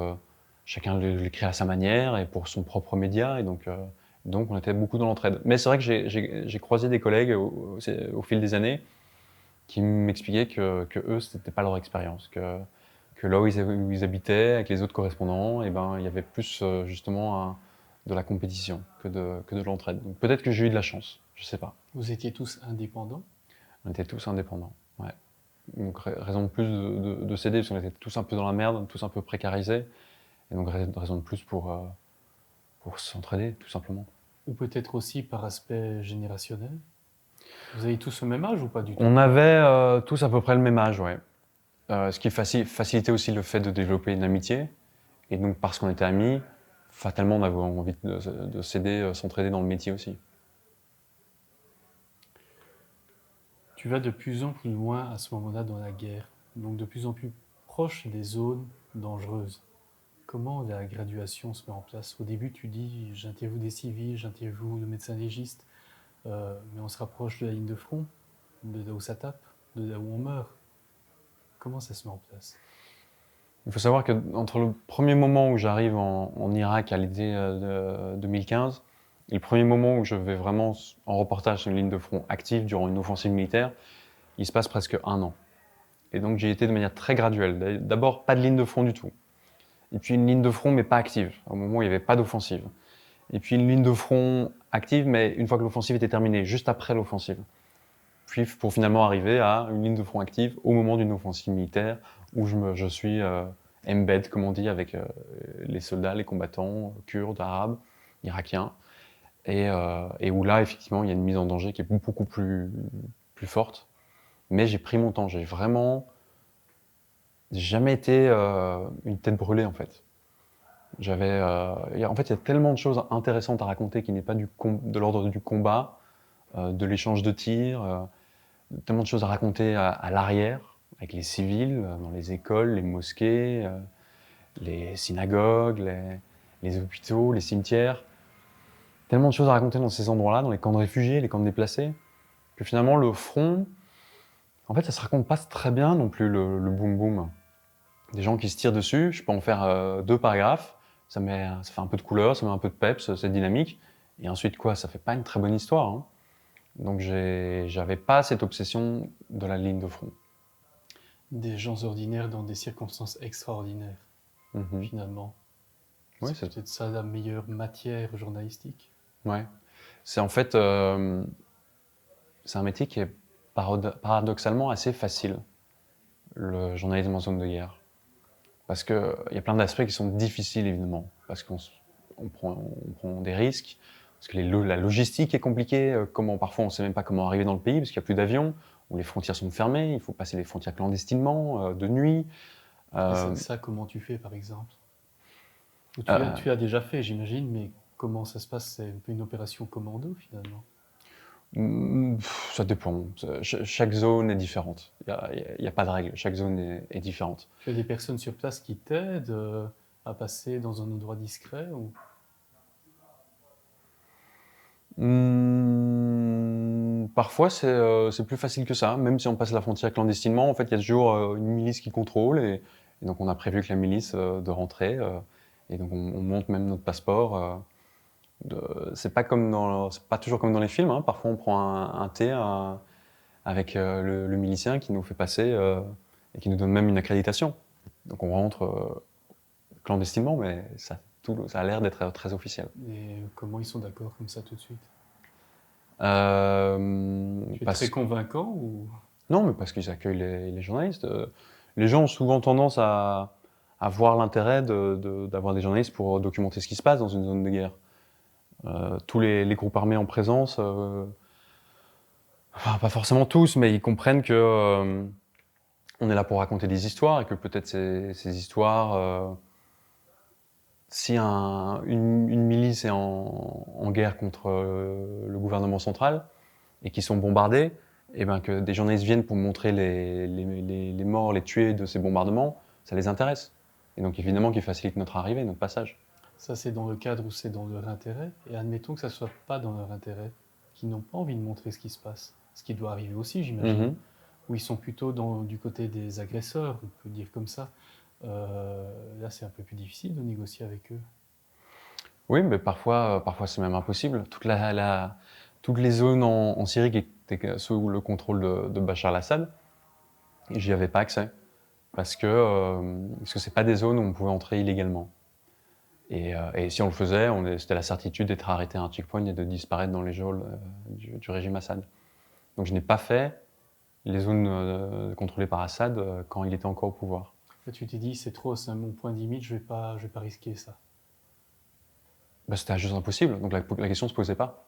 Chacun l'écrit à sa manière et pour son propre média. Et donc on était beaucoup dans l'entraide. Mais c'est vrai que j'ai croisé des collègues au fil des années qui m'expliquaient que eux, c'était pas leur expérience. Que là où ils habitaient, avec les autres correspondants, et ben, il y avait plus justement de la compétition que de l'entraide. Donc peut-être que j'ai eu de la chance, je sais pas. Vous étiez tous indépendants? On était tous indépendants, ouais. Donc raison de plus de céder, parce qu'on était tous un peu dans la merde, tous un peu précarisés. Et donc raison de plus pour s'entraider, tout simplement. Ou peut-être aussi par aspect générationnel? Vous avez tous le même âge ou pas du tout? On avait tous à peu près le même âge, ouais. Ce qui facilitait aussi le fait de développer une amitié. Et donc parce qu'on était amis, fatalement on avait envie de s'aider, s'entraider dans le métier aussi. Tu vas de plus en plus loin à ce moment-là dans la guerre, donc de plus en plus proche des zones dangereuses. Comment la graduation se met en place? Au début, tu dis j'interviewe des civils, j'interviewe le médecin légiste, mais on se rapproche de la ligne de front, de là où ça tape, de là où on meurt. Comment ça se met en place? Il faut savoir qu'entre le premier moment où j'arrive en Irak à l'été 2015 et le premier moment où je vais vraiment en reportage sur une ligne de front active durant une offensive militaire, il se passe presque 1 an. Et donc j'ai été de manière très graduelle. D'abord, pas de ligne de front du tout. Et puis une ligne de front, mais pas active, au moment où il n'y avait pas d'offensive. Et puis une ligne de front active, mais une fois que l'offensive était terminée, juste après l'offensive. Puis pour finalement arriver à une ligne de front active au moment d'une offensive militaire, où je suis embed, comme on dit, avec les soldats, les combattants, kurdes, arabes, irakiens. Et où là, effectivement, il y a une mise en danger qui est beaucoup plus forte. Mais j'ai pris mon temps, j'ai jamais été une tête brûlée, en fait. En fait, il y a tellement de choses intéressantes à raconter qui n'est pas de l'ordre du combat, de l'échange de tirs, tellement de choses à raconter à l'arrière, avec les civils, dans les écoles, les mosquées, les synagogues, les hôpitaux, les cimetières. Tellement de choses à raconter dans ces endroits-là, dans les camps de réfugiés, les camps de déplacés, que finalement le front, en fait, ça se raconte pas très bien non plus, le boum-boum. Des gens qui se tirent dessus, je peux en faire 2 paragraphes, ça fait un peu de couleur, ça met un peu de peps, c'est dynamique. Et ensuite quoi, ça fait pas une très bonne histoire, hein. Donc j'avais pas cette obsession de la ligne de front. Des gens ordinaires dans des circonstances extraordinaires, finalement. Oui, c'est peut-être ça la meilleure matière journalistique. Ouais. C'est en fait, c'est un métier qui est paradoxalement assez facile, le journalisme en zone de guerre. Parce qu'il y a plein d'aspects qui sont difficiles, évidemment. Parce qu'on prend des risques, parce que la logistique est compliquée. Parfois, on ne sait même pas comment arriver dans le pays, parce qu'il n'y a plus d'avions, où les frontières sont fermées, il faut passer les frontières clandestinement, de nuit. Ça, comment tu fais, par exemple? Tu as déjà fait, j'imagine, mais comment ça se passe? C'est un peu une opération commando, finalement. Ça dépend. Chaque zone est différente. Il n'y a pas de règle. Chaque zone est différente. Tu as des personnes sur place qui t'aident à passer dans un endroit discret ou... Parfois, c'est plus facile que ça. Même si on passe la frontière clandestinement, en fait, il y a toujours une milice qui contrôle. Et donc, on a prévu que la milice de rentrer. Et donc, on monte même notre passeport. C'est pas toujours comme dans les films, hein. Parfois, on prend un thé avec le milicien qui nous fait passer et qui nous donne même une accréditation. Donc, on rentre clandestinement, mais ça a l'air d'être très officiel. Et comment ils sont d'accord comme ça tout de suite? Tu es Parce... très convaincant ou... Non, mais parce qu'ils accueillent les journalistes. Les gens ont souvent tendance à voir l'intérêt d'avoir des journalistes pour documenter ce qui se passe dans une zone de guerre. Tous les groupes armés en présence Enfin, pas forcément tous, mais ils comprennent que on est là pour raconter des histoires et que peut-être ces histoires, si une milice est en guerre contre le gouvernement central et qu'ils sont bombardés, et ben que des journalistes viennent pour montrer les morts, les tués de ces bombardements, ça les intéresse. Et donc évidemment qu'ils facilitent notre arrivée, notre passage. Ça, c'est dans le cadre où c'est dans leur intérêt. Et admettons que ça ne soit pas dans leur intérêt, qu'ils n'ont pas envie de montrer ce qui se passe. Ce qui doit arriver aussi, j'imagine. Mhm. Où ils sont plutôt du côté des agresseurs, on peut dire comme ça. Là, c'est un peu plus difficile de négocier avec eux. Oui, mais parfois c'est même impossible. Toutes les zones en Syrie qui étaient sous le contrôle de Bachar al-Assad, j'y avais pas accès. Parce que c'est pas des zones où on pouvait entrer illégalement. Et si on le faisait, c'était la certitude d'être arrêté à un checkpoint et de disparaître dans les geôles du régime Assad. Donc je n'ai pas fait les zones contrôlées par Assad quand il était encore au pouvoir. En fait, tu t'es dit, c'est trop, c'est mon point de limite, je vais pas risquer ça. Bah, c'était juste impossible, donc la question ne se posait pas.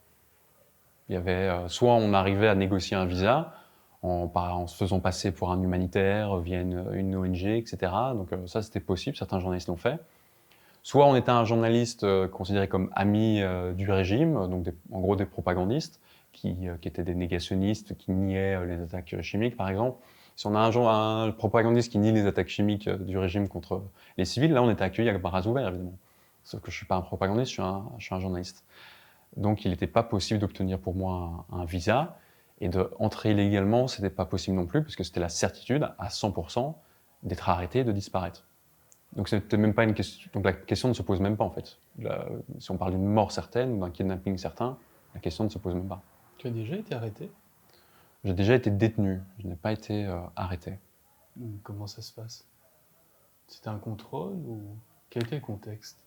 Il y avait, soit on arrivait à négocier un visa en se faisant passer pour un humanitaire via une ONG, etc. Donc ça c'était possible, certains journalistes l'ont fait. Soit on était un journaliste considéré comme ami du régime, donc en gros des propagandistes, qui étaient des négationnistes, qui niaient les attaques chimiques par exemple. Si on a un propagandiste qui nie les attaques chimiques du régime contre les civils, là on était accueillis à bras ouverts évidemment. Sauf que je ne suis pas un propagandiste, je suis un journaliste. Donc il n'était pas possible d'obtenir pour moi un visa, et d'entrer illégalement, ce n'était pas possible non plus, parce que c'était la certitude à 100% d'être arrêté et de disparaître. Donc c'était même pas une question. Donc la question ne se pose même pas en fait. Si on parle d'une mort certaine ou d'un kidnapping certain, la question ne se pose même pas. Tu as déjà été arrêté? J'ai déjà été détenu, je n'ai pas été arrêté. Comment ça se passe? C'était un contrôle ou quel était le contexte?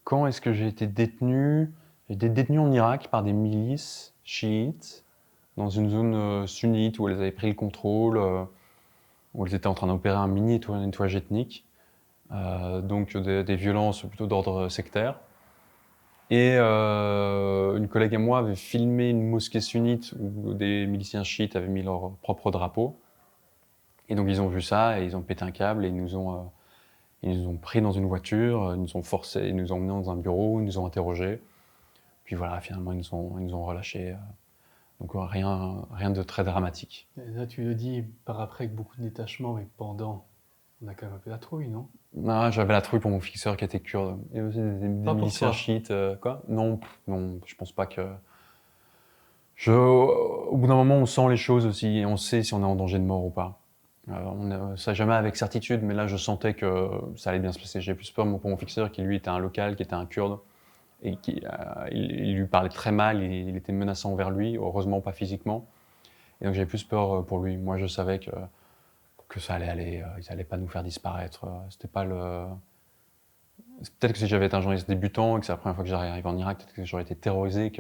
Quand est-ce que j'ai été détenu? J'ai été détenu en Irak par des milices chiites dans une zone sunnite où elles avaient pris le contrôle, où elles étaient en train d'opérer un mini nettoyage ethnique, donc des violences plutôt d'ordre sectaire. Et une collègue à moi avait filmé une mosquée sunnite où des miliciens chiites avaient mis leur propre drapeau. Et donc ils ont vu ça et ils ont pété un câble et ils nous ont pris dans une voiture, ils nous ont forcés, ils nous ont emmenés dans un bureau, ils nous ont interrogés. Puis voilà, finalement ils nous ont relâchés. Donc rien de très dramatique. Et là, tu le dis par après avec beaucoup de détachement, mais pendant, on a quand même un peu la trouille, non? Non, j'avais la trouille pour mon fixeur qui était kurde. Et aussi des Pas pour miliciens toi. chiites, quoi. Non, non, je pense pas que. Au bout d'un moment, on sent les choses aussi et on sait si on est en danger de mort ou pas. Ça jamais avec certitude, mais là, je sentais que ça allait bien se passer. J'ai plus peur pour mon fixeur qui, lui, était un local, qui était un kurde, et il lui parlait très mal, il était menaçant envers lui, heureusement pas physiquement. Et donc, j'avais plus peur pour lui. Moi, je savais que ça allait aller, ils n'allaient pas nous faire disparaître. C'était pas le. Peut-être que si j'avais été un journaliste débutant et que c'est la première fois que j'arrive en Irak, peut-être que j'aurais été terrorisé.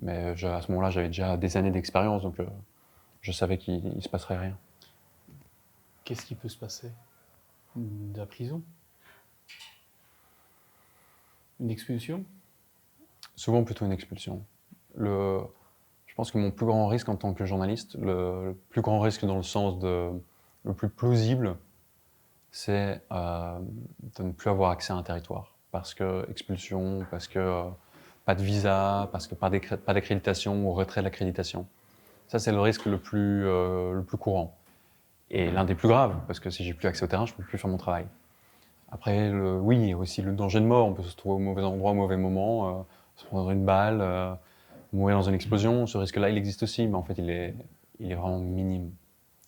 Mais à ce moment-là, j'avais déjà des années d'expérience, donc je savais qu'il ne se passerait rien. Qu'est-ce qui peut se passer? De la prison? Une expulsion? Souvent plutôt une expulsion. Je pense que mon plus grand risque en tant que journaliste, le plus grand risque dans le sens le plus plausible, c'est de ne plus avoir accès à un territoire. Parce que expulsion, parce que pas de visa, parce que pas d'accréditation ou retrait de l'accréditation. Ça, c'est le risque le plus courant. Et l'un des plus graves, parce que si j'ai plus accès au terrain, je ne peux plus faire mon travail. Après, oui, il y a aussi le danger de mort. On peut se trouver au mauvais endroit, au mauvais moment, se prendre une balle, mourir dans une explosion. Ce risque-là, il existe aussi, mais en fait, il est vraiment minime.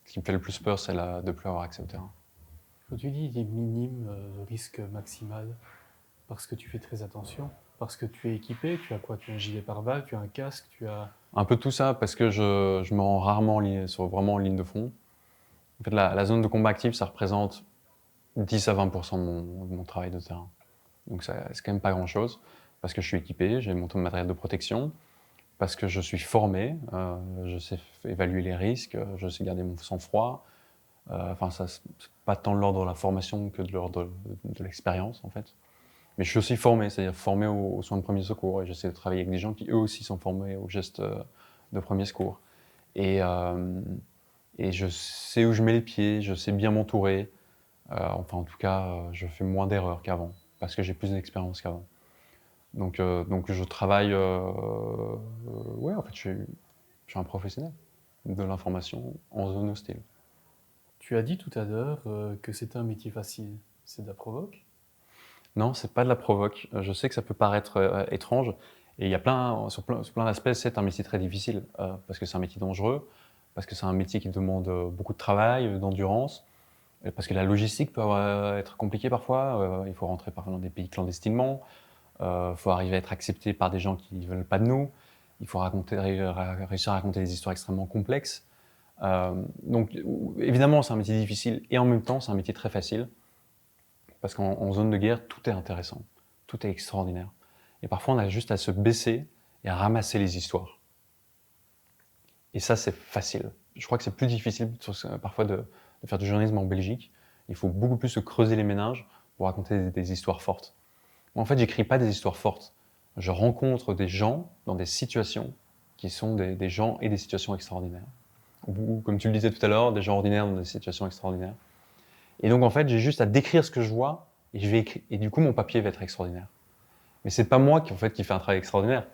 Ce qui me fait le plus peur, c'est de ne plus avoir accès au terrain. Quand tu dis il est minime, le risque maximal, parce que tu fais très attention, parce que tu es équipé, tu as quoi? Tu as un gilet pare-balles, tu as un casque, tu as... Un peu tout ça, parce que je me rends rarement vraiment en ligne de front. En fait, la zone de combat active, ça représente 10 à 20% de mon travail de terrain. Donc c'est quand même pas grand-chose, parce que je suis équipé, j'ai mon matériel de protection, parce que je suis formé, je sais évaluer les risques, je sais garder mon sang-froid. Enfin, ça, c'est pas tant de l'ordre de la formation que de l'ordre de l'expérience, en fait. Mais je suis aussi formé, c'est-à-dire formé aux soins de premier secours. Et j'essaie de travailler avec des gens qui eux aussi sont formés aux gestes de premier secours. Et, euh, et je sais où je mets les pieds, je sais bien m'entourer. Enfin, en tout cas, je fais moins d'erreurs qu'avant, parce que j'ai plus d'expérience qu'avant. Donc je travaille. Ouais, en fait, je suis un professionnel de l'information en zone hostile. Tu as dit tout à l'heure que c'était un métier facile. C'est de la provoque? Non, c'est pas de la provoque. Je sais que ça peut paraître étrange. Et il y a sur plein d'aspects, c'est un métier très difficile, parce que c'est un métier dangereux, parce que c'est un métier qui demande beaucoup de travail, d'endurance, et parce que la logistique peut être compliquée parfois. Il faut rentrer parfois dans des pays clandestinement. Il faut arriver à être accepté par des gens qui ne veulent pas de nous. Il faut réussir à raconter des histoires extrêmement complexes. Donc, évidemment, c'est un métier difficile et en même temps, c'est un métier très facile parce qu'en zone de guerre, tout est intéressant, tout est extraordinaire. Et parfois, on a juste à se baisser et à ramasser les histoires. Et ça, c'est facile. Je crois que c'est plus difficile parfois de faire du journalisme en Belgique. Il faut beaucoup plus se creuser les méninges pour raconter des histoires fortes. En fait, j'écris pas des histoires fortes. Je rencontre des gens dans des situations qui sont des gens et des situations extraordinaires. Ou, comme tu le disais tout à l'heure, des gens ordinaires dans des situations extraordinaires. Et donc, en fait, j'ai juste à décrire ce que je vois et et du coup, mon papier va être extraordinaire. Mais c'est pas moi qui fait un travail extraordinaire.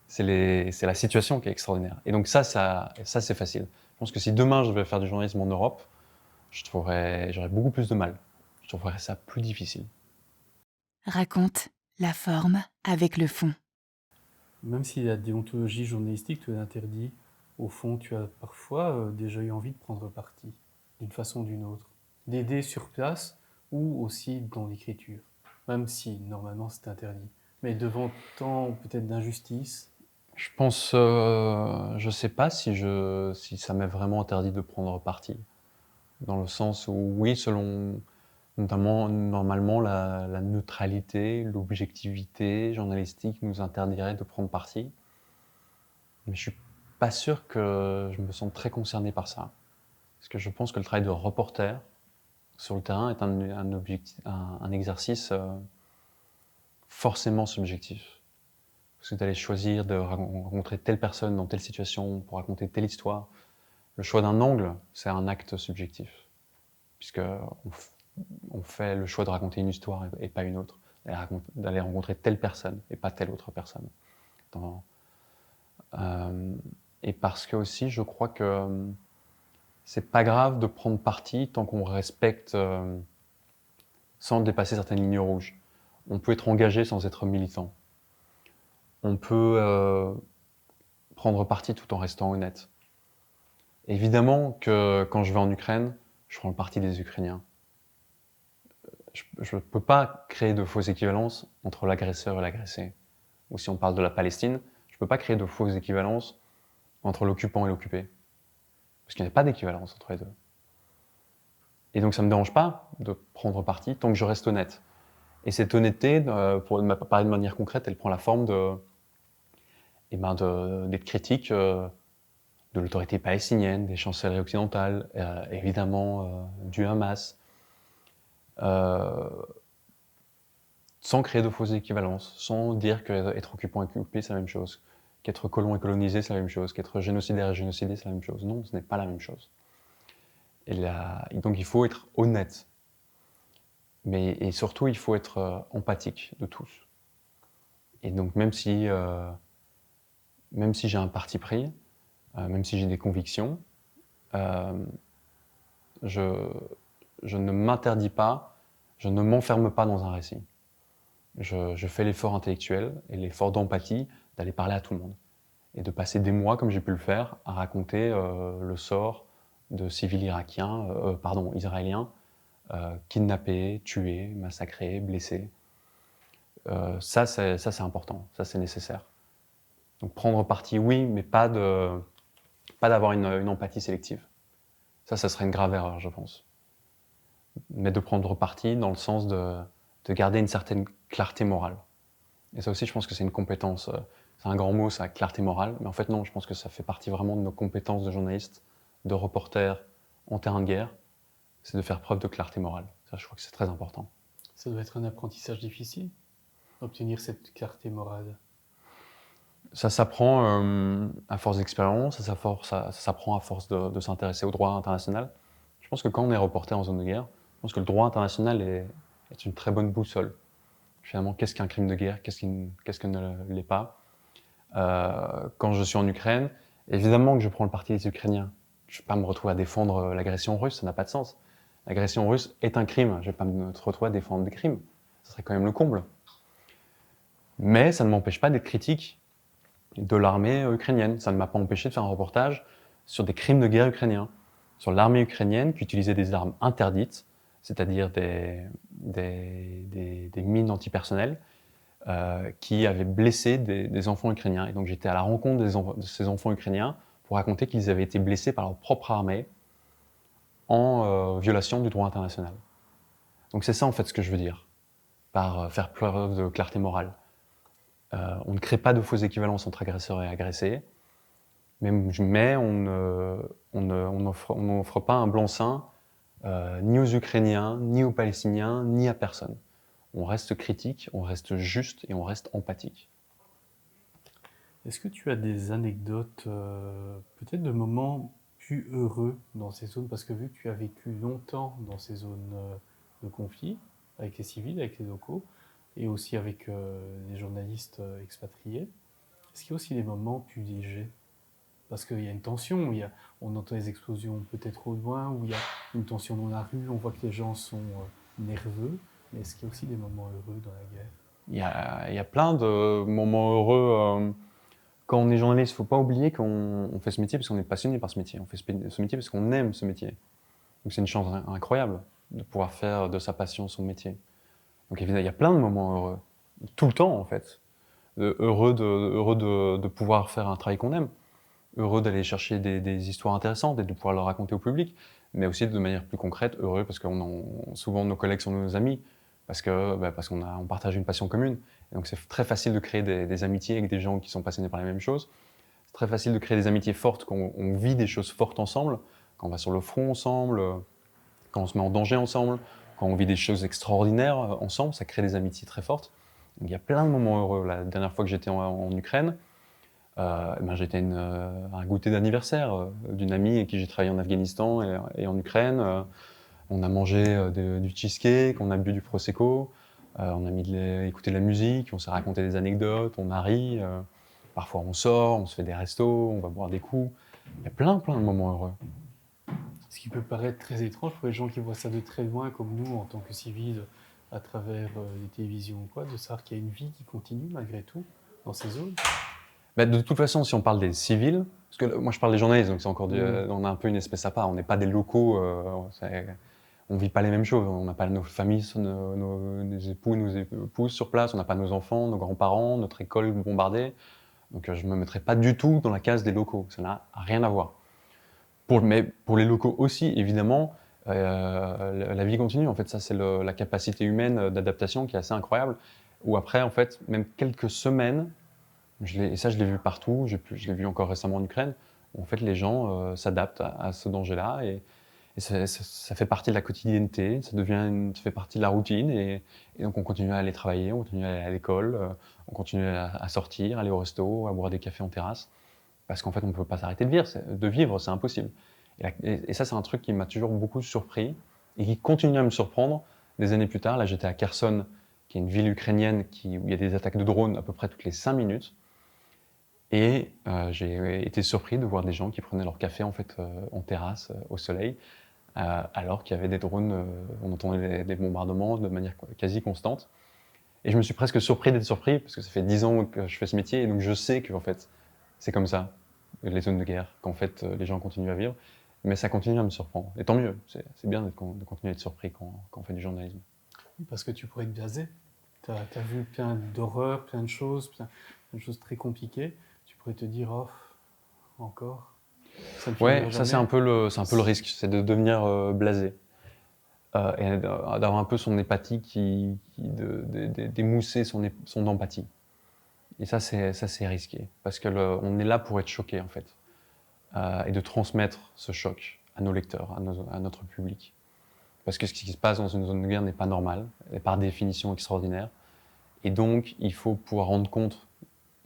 C'est la situation qui est extraordinaire. Et donc, ça c'est facile. Je pense que si demain je vais faire du journalisme en Europe, j'aurais beaucoup plus de mal. Je trouverais ça plus difficile. Raconte la forme avec le fond. Même si la déontologie journalistique te l'interdit, au fond, tu as parfois déjà eu envie de prendre parti, d'une façon ou d'une autre, d'aider sur place ou aussi dans l'écriture, même si normalement c'est interdit. Mais devant tant peut-être d'injustice, Je pense, je sais pas si ça m'est vraiment interdit de prendre parti. Dans le sens où, oui, selon notamment, normalement, la neutralité, l'objectivité journalistique nous interdirait de prendre parti. Mais je suis pas sûr que je me sens très concerné par ça. Parce que je pense que le travail de reporter sur le terrain est un exercice forcément subjectif. Parce que d'aller choisir de rencontrer telle personne dans telle situation pour raconter telle histoire, le choix d'un angle, c'est un acte subjectif. Puisque on fait le choix de raconter une histoire et pas une autre. D'aller rencontrer telle personne et pas telle autre personne. Dans, euh, et parce que aussi, je crois que c'est pas grave de prendre parti tant qu'on respecte, sans dépasser certaines lignes rouges. On peut être engagé sans être militant. On peut prendre parti tout en restant honnête. Évidemment que quand je vais en Ukraine, je prends le parti des Ukrainiens. Je ne peux pas créer de fausses équivalences entre l'agresseur et l'agressé. Ou si on parle de la Palestine, je ne peux pas créer de fausses équivalences entre l'occupant et l'occupé. Parce qu'il n'y a pas d'équivalence entre les deux. Et donc ça ne me dérange pas de prendre parti tant que je reste honnête. Et cette honnêteté, pour parler de manière concrète, elle prend la forme d'être critique de l'autorité palestinienne, des chancelleries occidentales, évidemment du Hamas, euh, sans créer de fausses équivalences, sans dire qu'être occupant et occupé, c'est la même chose, qu'être colon et colonisé, c'est la même chose, qu'être génocidaire et génocidé, c'est la même chose. Non, ce n'est pas la même chose. Et donc il faut être honnête. Et surtout, il faut être empathique de tous. Et donc même si j'ai un parti pris, même si j'ai des convictions, euh, je, je ne m'interdis pas, je ne m'enferme pas dans un récit. Je fais l'effort intellectuel et l'effort d'empathie d'aller parler à tout le monde. Et de passer des mois, comme j'ai pu le faire, à raconter le sort de civils israéliens, kidnappés, tués, massacrés, blessés. Ça, c'est important, ça, c'est nécessaire. Donc prendre parti, oui, mais pas d'avoir une empathie sélective. Ça serait une grave erreur, je pense. Mais de prendre parti dans le sens de garder une certaine clarté morale. Et ça aussi, je pense que c'est une compétence. C'est un grand mot, ça, clarté morale. Mais en fait, non, je pense que ça fait partie vraiment de nos compétences de journaliste, de reporter en terrain de guerre. C'est de faire preuve de clarté morale. Ça, je crois que c'est très important. ça doit être un apprentissage difficile. obtenir cette clarté morale? Ça s'apprend à force d'expérience, ça s'apprend à force de s'intéresser au droit international. Je pense que quand on est reporter en zone de guerre, je pense que le droit international est une très bonne boussole. Finalement, qu'est-ce qu'un crime de guerre, qu'est-ce que ne l'est pas. Quand je suis en Ukraine, évidemment que je prends le parti des Ukrainiens. Je ne vais pas me retrouver à défendre l'agression russe, ça n'a pas de sens. L'agression russe est un crime, je ne vais pas me retrouver à défendre des crimes. Ce serait quand même le comble. Mais ça ne m'empêche pas d'être critique de l'armée ukrainienne. Ça ne m'a pas empêché de faire un reportage sur des crimes de guerre ukrainiens, sur l'armée ukrainienne qui utilisait des armes interdites, c'est-à-dire des mines antipersonnelles, qui avaient blessé des enfants ukrainiens. Et donc j'étais à la rencontre de ces enfants ukrainiens pour raconter qu'ils avaient été blessés par leur propre armée en violation du droit international. Donc c'est ça en fait ce que je veux dire, par faire preuve de clarté morale. On ne crée pas de fausses équivalences entre agresseur et agressé, mais on n'offre pas un blanc-seing ni aux Ukrainiens, ni aux Palestiniens, ni à personne. On reste critique, on reste juste et on reste empathique. Est-ce que tu as des anecdotes, peut-être de moments plus heureux dans ces zones? Parce que vu que tu as vécu longtemps dans ces zones de conflit, avec les civils, avec les locaux, et aussi avec les journalistes expatriés, est-ce qu'il y a aussi des moments plus légers? Parce qu'il y a une tension, on entend les explosions peut-être au loin, ou il y a une tension dans la rue, on voit que les gens sont nerveux, mais est-ce qu'il y a aussi des moments heureux dans la guerre? Il y a plein de moments heureux. Quand on est journaliste, il ne faut pas oublier qu'on fait ce métier parce qu'on est passionné par ce métier. On fait ce métier parce qu'on aime ce métier. Donc c'est une chance incroyable de pouvoir faire de sa passion son métier. Donc évidemment, il y a plein de moments heureux, tout le temps en fait. Heureux de pouvoir faire un travail qu'on aime, heureux d'aller chercher des histoires intéressantes et de pouvoir le raconter au public, mais aussi de manière plus concrète, heureux parce que souvent nos collègues sont nos amis, parce qu'on partage une passion commune. Et donc c'est très facile de créer des amitiés avec des gens qui sont passionnés par les mêmes choses. C'est très facile de créer des amitiés fortes quand on vit des choses fortes ensemble, quand on va sur le front ensemble, quand on se met en danger ensemble, quand on vit des choses extraordinaires ensemble, ça crée des amitiés très fortes. Donc, il y a plein de moments heureux. La dernière fois que j'étais en Ukraine, j'étais à un goûter d'anniversaire d'une amie avec qui j'ai travaillé en Afghanistan et en Ukraine. On a mangé du cheesecake, on a bu du prosecco, on a écouté de la musique, on s'est raconté des anecdotes, on a ri. Parfois on sort, on se fait des restos, on va boire des coups. Il y a plein de moments heureux. Ce qui peut paraître très étrange pour les gens qui voient ça de très loin, comme nous, en tant que civils, à travers les télévisions ou quoi, de savoir qu'il y a une vie qui continue malgré tout dans ces zones. De toute façon, si on parle des civils, parce que moi je parle des journalistes, donc c'est encore on a un peu une espèce à part, on n'est pas des locaux, on ne vit pas les mêmes choses, on n'a pas nos familles, nos époux, nos épouses sur place, on n'a pas nos enfants, nos grands-parents, notre école bombardée, donc je ne me mettrai pas du tout dans la case des locaux, ça n'a rien à voir. Mais pour les locaux aussi, évidemment, la vie continue, en fait ça c'est la capacité humaine d'adaptation qui est assez incroyable, où après en fait, même quelques semaines, et ça, je l'ai vu partout, je l'ai vu encore récemment en Ukraine, où en fait les gens s'adaptent à ce danger-là et ça fait partie de la quotidienneté, ça fait partie de la routine et donc on continue à aller travailler, on continue à aller à l'école, on continue à sortir, aller au resto, à boire des cafés en terrasse, parce qu'en fait on ne peut pas s'arrêter de vivre, c'est impossible. Et ça c'est un truc qui m'a toujours beaucoup surpris et qui continue à me surprendre des années plus tard. Là j'étais à Kherson, qui est une ville ukrainienne où il y a des attaques de drones à peu près toutes les 5 minutes. Et j'ai été surpris de voir des gens qui prenaient leur café en fait en terrasse au soleil, alors qu'il y avait des drones, on entendait des bombardements de manière quasi constante. Et je me suis presque surpris d'être surpris parce que ça fait 10 ans que je fais ce métier et donc je sais que en fait c'est comme ça les zones de guerre, qu'en fait les gens continuent à vivre, mais ça continue à me surprendre. Et tant mieux, c'est bien de continuer à être surpris quand on fait du journalisme. Parce que tu pourrais être blasé. Tu as vu plein d'horreurs, plein de choses très compliquées. Tu pourrais te dire, oh, encore, ça ne finira Ouais, ça jamais. c'est un peu le risque, c'est de devenir blasé. Et d'avoir un peu son empathie d'émousser son empathie. Et ça c'est risqué, parce on est là pour être choqué en fait, et de transmettre ce choc à nos lecteurs, à notre public. Parce que ce qui se passe dans une zone de guerre n'est pas normal, est par définition extraordinaire, Et donc, il faut pouvoir rendre compte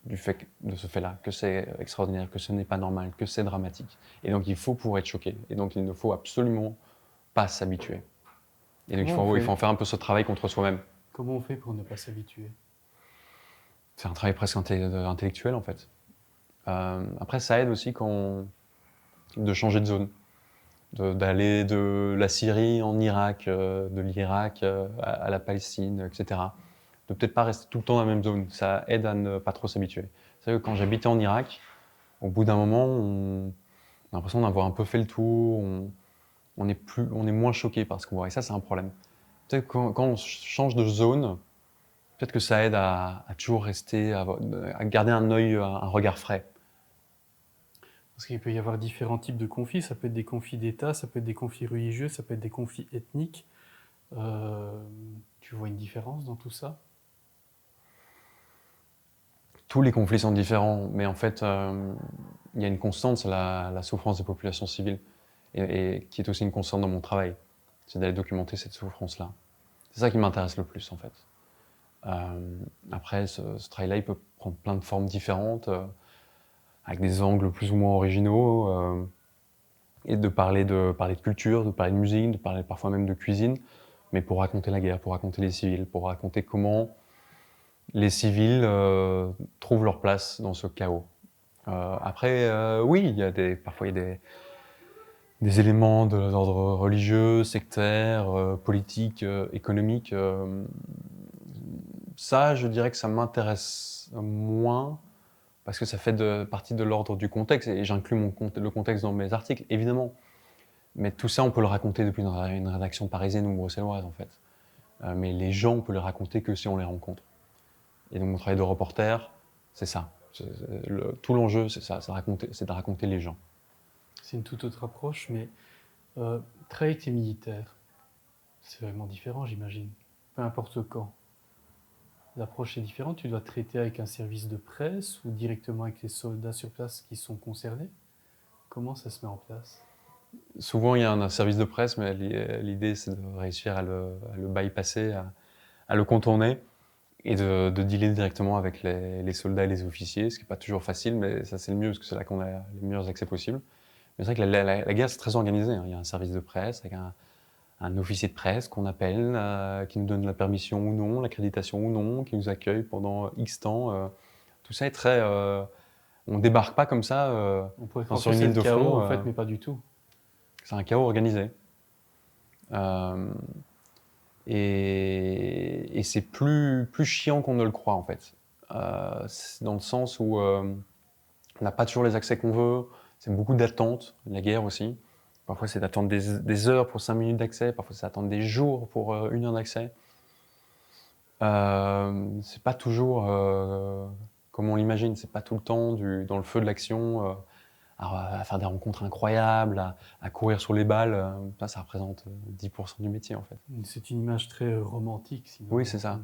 de ce fait-là, que c'est extraordinaire, que ce n'est pas normal, que c'est dramatique. Et donc, il faut pouvoir être choqué. Et donc, il ne faut absolument pas s'habituer. Et donc, Comment on il faut fait? en faire un peu ce travail contre soi-même. Comment on fait pour ne pas s'habituer? C'est un travail presque intellectuel, en fait. Après, ça aide aussi de changer de zone. D'aller de la Syrie en Irak, de l'Irak à la Palestine, etc. De peut-être pas rester tout le temps dans la même zone. Ça aide à ne pas trop s'habituer. C'est vrai que quand j'habitais en Irak, au bout d'un moment, on a l'impression d'avoir un peu fait le tour, on est moins choqué par ce qu'on voit. Et ça, c'est un problème. Peut-être que quand on change de zone, peut-être que ça aide à toujours rester, à garder un œil, un regard frais. Parce qu'il peut y avoir différents types de conflits. Ça peut être des conflits d'État, ça peut être des conflits religieux, ça peut être des conflits ethniques. Tu vois une différence dans tout ça? Tous les conflits sont différents, mais en fait, il y a une constante, c'est la souffrance des populations civiles, et qui est aussi une constante dans mon travail. C'est d'aller documenter cette souffrance-là. C'est ça qui m'intéresse le plus, en fait. Après, ce travail-là, il peut prendre plein de formes différentes, avec des angles plus ou moins originaux, et de parler de culture, de parler de musique, de parler parfois même de cuisine, mais pour raconter la guerre, pour raconter les civils, pour raconter comment les civils trouvent leur place dans ce chaos. Après, oui, parfois il y a des éléments d'ordre religieux, sectaire, politique, économique. Ça, je dirais que ça m'intéresse moins parce que ça fait partie de l'ordre du contexte et j'inclus le contexte dans mes articles, évidemment. Mais tout ça, on peut le raconter depuis une rédaction parisienne ou bruxelloise, en fait. Mais les gens, on peut les raconter que si on les rencontre. Et donc mon travail de reporter, c'est ça. Tout l'enjeu, c'est ça, c'est de raconter les gens. C'est une toute autre approche, mais travailler avec tes militaires, c'est vraiment différent, j'imagine. Peu importe quand. L'approche est différente. Tu dois traiter avec un service de presse ou directement avec les soldats sur place qui sont concernés. Comment ça se met en place? Souvent, il y a un service de presse, mais l'idée, c'est de réussir à le bypasser, à le contourner et de dealer directement avec les soldats et les officiers, ce qui n'est pas toujours facile, mais ça, c'est le mieux, parce que c'est là qu'on a les meilleurs accès possibles. Mais c'est vrai que la guerre, c'est très organisé, hein. Il y a un service de presse avec un officier de presse qu'on appelle, qui nous donne la permission ou non, l'accréditation ou non, qui nous accueille pendant X temps. Tout ça est très... on débarque pas comme ça On pourrait enfin, croire sur que une c'est ligne le de chaos, front. en fait, mais pas du tout. C'est un chaos organisé. Et c'est plus chiant qu'on ne le croit, en fait. Dans le sens où on n'a pas toujours les accès qu'on veut, c'est beaucoup d'attente, la guerre aussi. Parfois, c'est d'attendre des heures pour 5 minutes d'accès, parfois, c'est d'attendre des jours pour 1 heure d'accès. C'est pas toujours comme on l'imagine, c'est pas tout le temps dans le feu de l'action, à faire des rencontres incroyables, à courir sur les balles. Ça représente 10% du métier, en fait. C'est une image très romantique, sinon. Oui, c'est ça.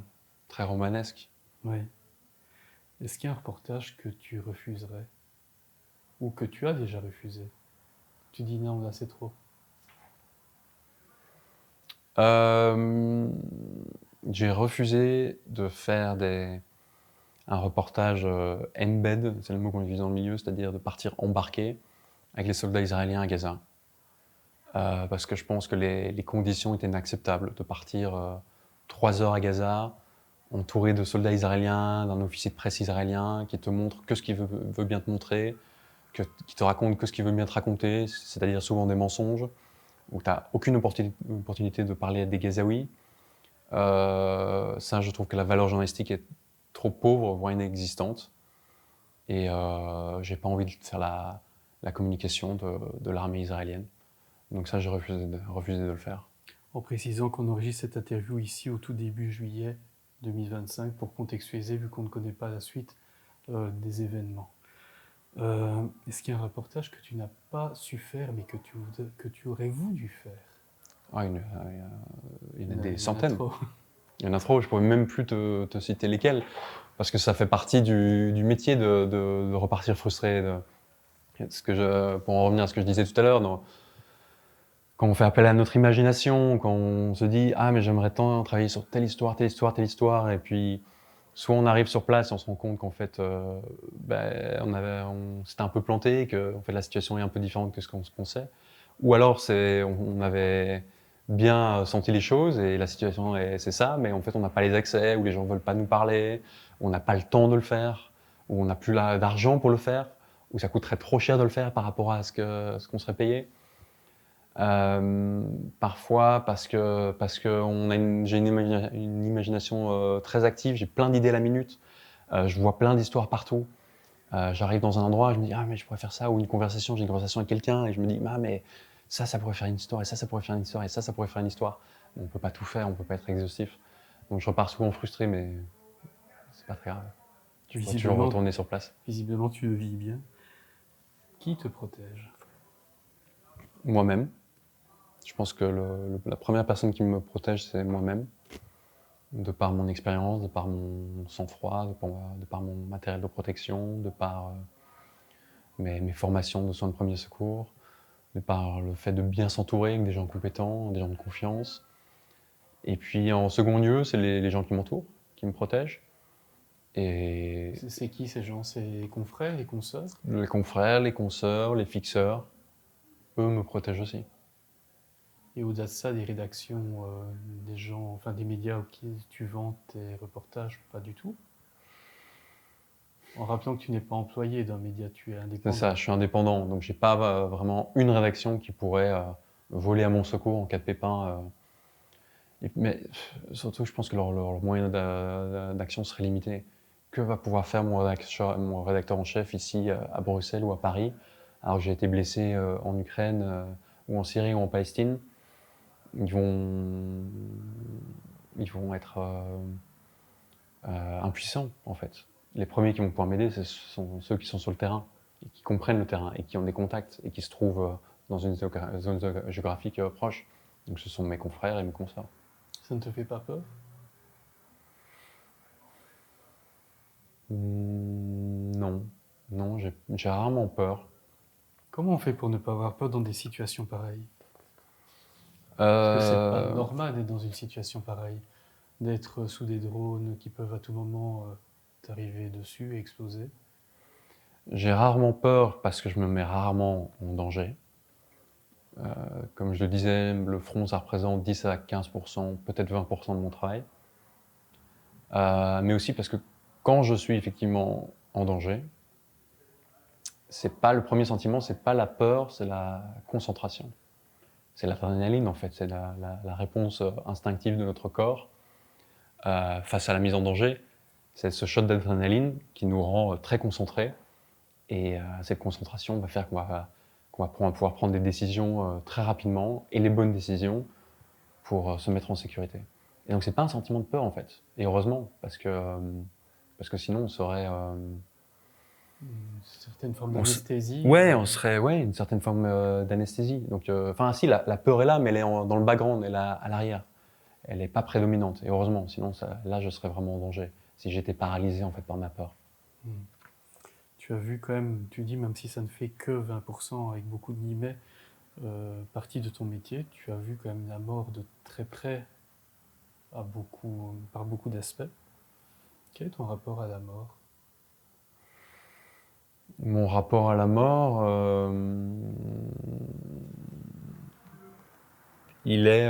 Très romanesque. Oui. Est-ce qu'il y a un reportage que tu refuserais? Ou que tu as déjà refusé? Tu dis non, là c'est trop. J'ai refusé de faire un reportage embed, c'est le mot qu'on utilise dans le milieu, c'est-à-dire de partir embarqué avec les soldats israéliens à Gaza. Parce que je pense que les conditions étaient inacceptables de partir 3 heures à Gaza, entouré de soldats israéliens, d'un officier de presse israélien qui te montre que ce qu'il veut bien te montrer, qui te raconte que ce qu'il veut bien te raconter, c'est-à-dire souvent des mensonges, où tu n'as aucune opportunité de parler à des Gazaouis. Ça, je trouve que la valeur journalistique est trop pauvre, voire inexistante. Et j'ai pas envie de faire la communication de l'armée israélienne. Donc ça, j'ai refusé de le faire. En précisant qu'on enregistre cette interview ici au tout début juillet 2025 pour contextualiser, vu qu'on ne connaît pas la suite des événements. Est-ce qu'il y a un reportage que tu n'as pas su faire, mais que tu aurais voulu faire? Ah, il y en a des centaines. Il y en a trop. Il y en a trop, je ne pourrais même plus te citer lesquels, parce que ça fait partie du métier de repartir frustré. Pour en revenir à ce que je disais tout à l'heure, quand on fait appel à notre imagination, quand on se dit « Ah, mais j'aimerais tant travailler sur telle histoire, telle histoire, telle histoire », et puis soit on arrive sur place et on se rend compte qu'en fait, on s'était un peu planté, que en fait, la situation est un peu différente que ce qu'on se pensait. Ou alors on avait bien senti les choses et la situation c'est ça, mais en fait on n'a pas les accès, ou les gens ne veulent pas nous parler, ou on n'a pas le temps de le faire, ou on n'a plus d'argent pour le faire, ou ça coûterait trop cher de le faire par rapport à ce qu'on serait payé. Parfois parce que j'ai une imagination très active, j'ai plein d'idées à la minute, je vois plein d'histoires partout. J'arrive dans un endroit, je me dis ah mais je pourrais faire ça, ou j'ai une conversation avec quelqu'un et je me dis ah mais ça pourrait faire une histoire, et ça pourrait faire une histoire, et ça pourrait faire une histoire. On peut pas tout faire, on peut pas être exhaustif. Donc je repars souvent frustré, mais c'est pas très grave. Tu pourrais toujours Visiblement, retourner sur place. visiblement, tu le vis bien. Qui te protège? Moi-même. Je pense que la première personne qui me protège, c'est moi-même. De par mon expérience, de par mon sang-froid, de par mon matériel de protection, de par mes formations de soins de premier secours, de par le fait de bien s'entourer avec des gens compétents, des gens de confiance. Et puis en second lieu, c'est les gens qui m'entourent, qui me protègent. Et C'est qui ces gens? C'est les confrères, les consoeurs? les confrères, les consoeurs, les fixeurs, eux me protègent aussi. Et au-delà de ça, des rédactions, des gens, enfin des médias auxquels tu vends tes reportages, pas du tout. En rappelant que tu n'es pas employé d'un média, tu es C'est indépendant. ça, je suis indépendant, donc j'ai pas vraiment une rédaction qui pourrait voler à mon secours en cas de pépin. Mais surtout, je pense que leur moyen d'action serait limité. Que va pouvoir faire mon rédacteur en chef ici à Bruxelles ou à Paris, alors que j'ai été blessé en Ukraine ou en Syrie ou en Palestine? Ils vont, ils vont être impuissants, en fait. Les premiers qui vont pouvoir m'aider, ce sont ceux qui sont sur le terrain, et qui comprennent le terrain, et qui ont des contacts, et qui se trouvent dans une zone géographique proche. Donc ce sont mes confrères et mes consoeurs. Ça ne te fait pas peur? Non, non, j'ai rarement peur. Comment on fait pour ne pas avoir peur dans des situations pareilles? Parce que c'est pas normal d'être dans une situation pareille, d'être sous des drones qui peuvent à tout moment t'arriver dessus et exploser. J'ai rarement peur parce que je me mets rarement en danger. Comme je le disais, le front, ça représente 10 à 15%, peut-être 20% de mon travail. Mais aussi parce que quand je suis effectivement en danger, c'est pas le premier sentiment, c'est pas la peur, c'est la concentration. C'est l'adrénaline en fait, c'est la réponse instinctive de notre corps face à la mise en danger. C'est ce shot d'adrénaline qui nous rend très concentrés, et cette concentration va faire qu'on va pouvoir prendre des décisions très rapidement, et les bonnes décisions pour se mettre en sécurité. Et donc c'est pas un sentiment de peur en fait, et heureusement, parce que sinon on serait... Une certaine forme on se- d'anesthésie. Ouais, on serait une certaine forme d'anesthésie. Donc, enfin, si, la peur est là, mais elle est dans le background, elle est à l'arrière. Elle n'est pas prédominante, et heureusement, sinon là je serais vraiment en danger, si j'étais paralysé en fait par ma peur. Hmm. Tu as vu quand même, tu dis même si ça ne fait que 20% avec beaucoup de guillemets, partie de ton métier, tu as vu quand même la mort de très près par beaucoup d'aspects. Quel est ton rapport à la mort? Mon rapport à la mort, il est,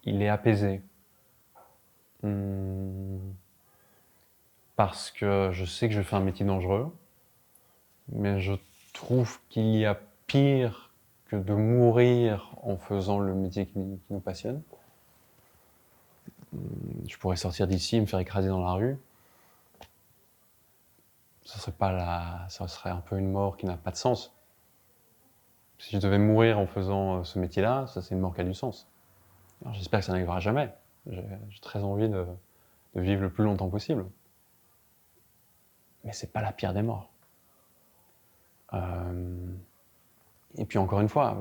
il est apaisé. Hum, Parce que je sais que je fais un métier dangereux, mais je trouve qu'il y a pire que de mourir en faisant le métier qui nous passionne. Je pourrais sortir d'ici et me faire écraser dans la rue. Ça serait un peu une mort qui n'a pas de sens. Si je devais mourir en faisant ce métier-là, ça c'est une mort qui a du sens. Alors, j'espère que ça n'arrivera jamais. J'ai très envie de vivre le plus longtemps possible. Mais c'est pas la pire des morts. Et puis encore une fois,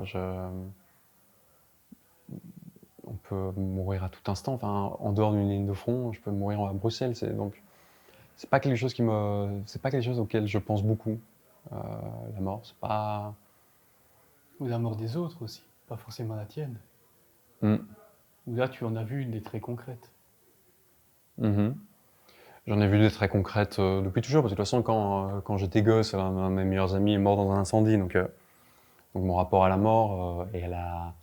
on peut mourir à tout instant. Enfin, en dehors d'une ligne de front, je peux mourir à Bruxelles. Donc, c'est pas quelque chose c'est pas quelque chose auquel je pense beaucoup. La mort, c'est pas. Ou la mort des autres aussi, pas forcément la tienne. Mm. Où là, tu en as vu des très concrètes. Mhm. J'en ai vu des très concrètes depuis toujours, parce que de toute façon, quand j'étais gosse, un de mes meilleurs amis est mort dans un incendie, donc mon rapport à la mort et à la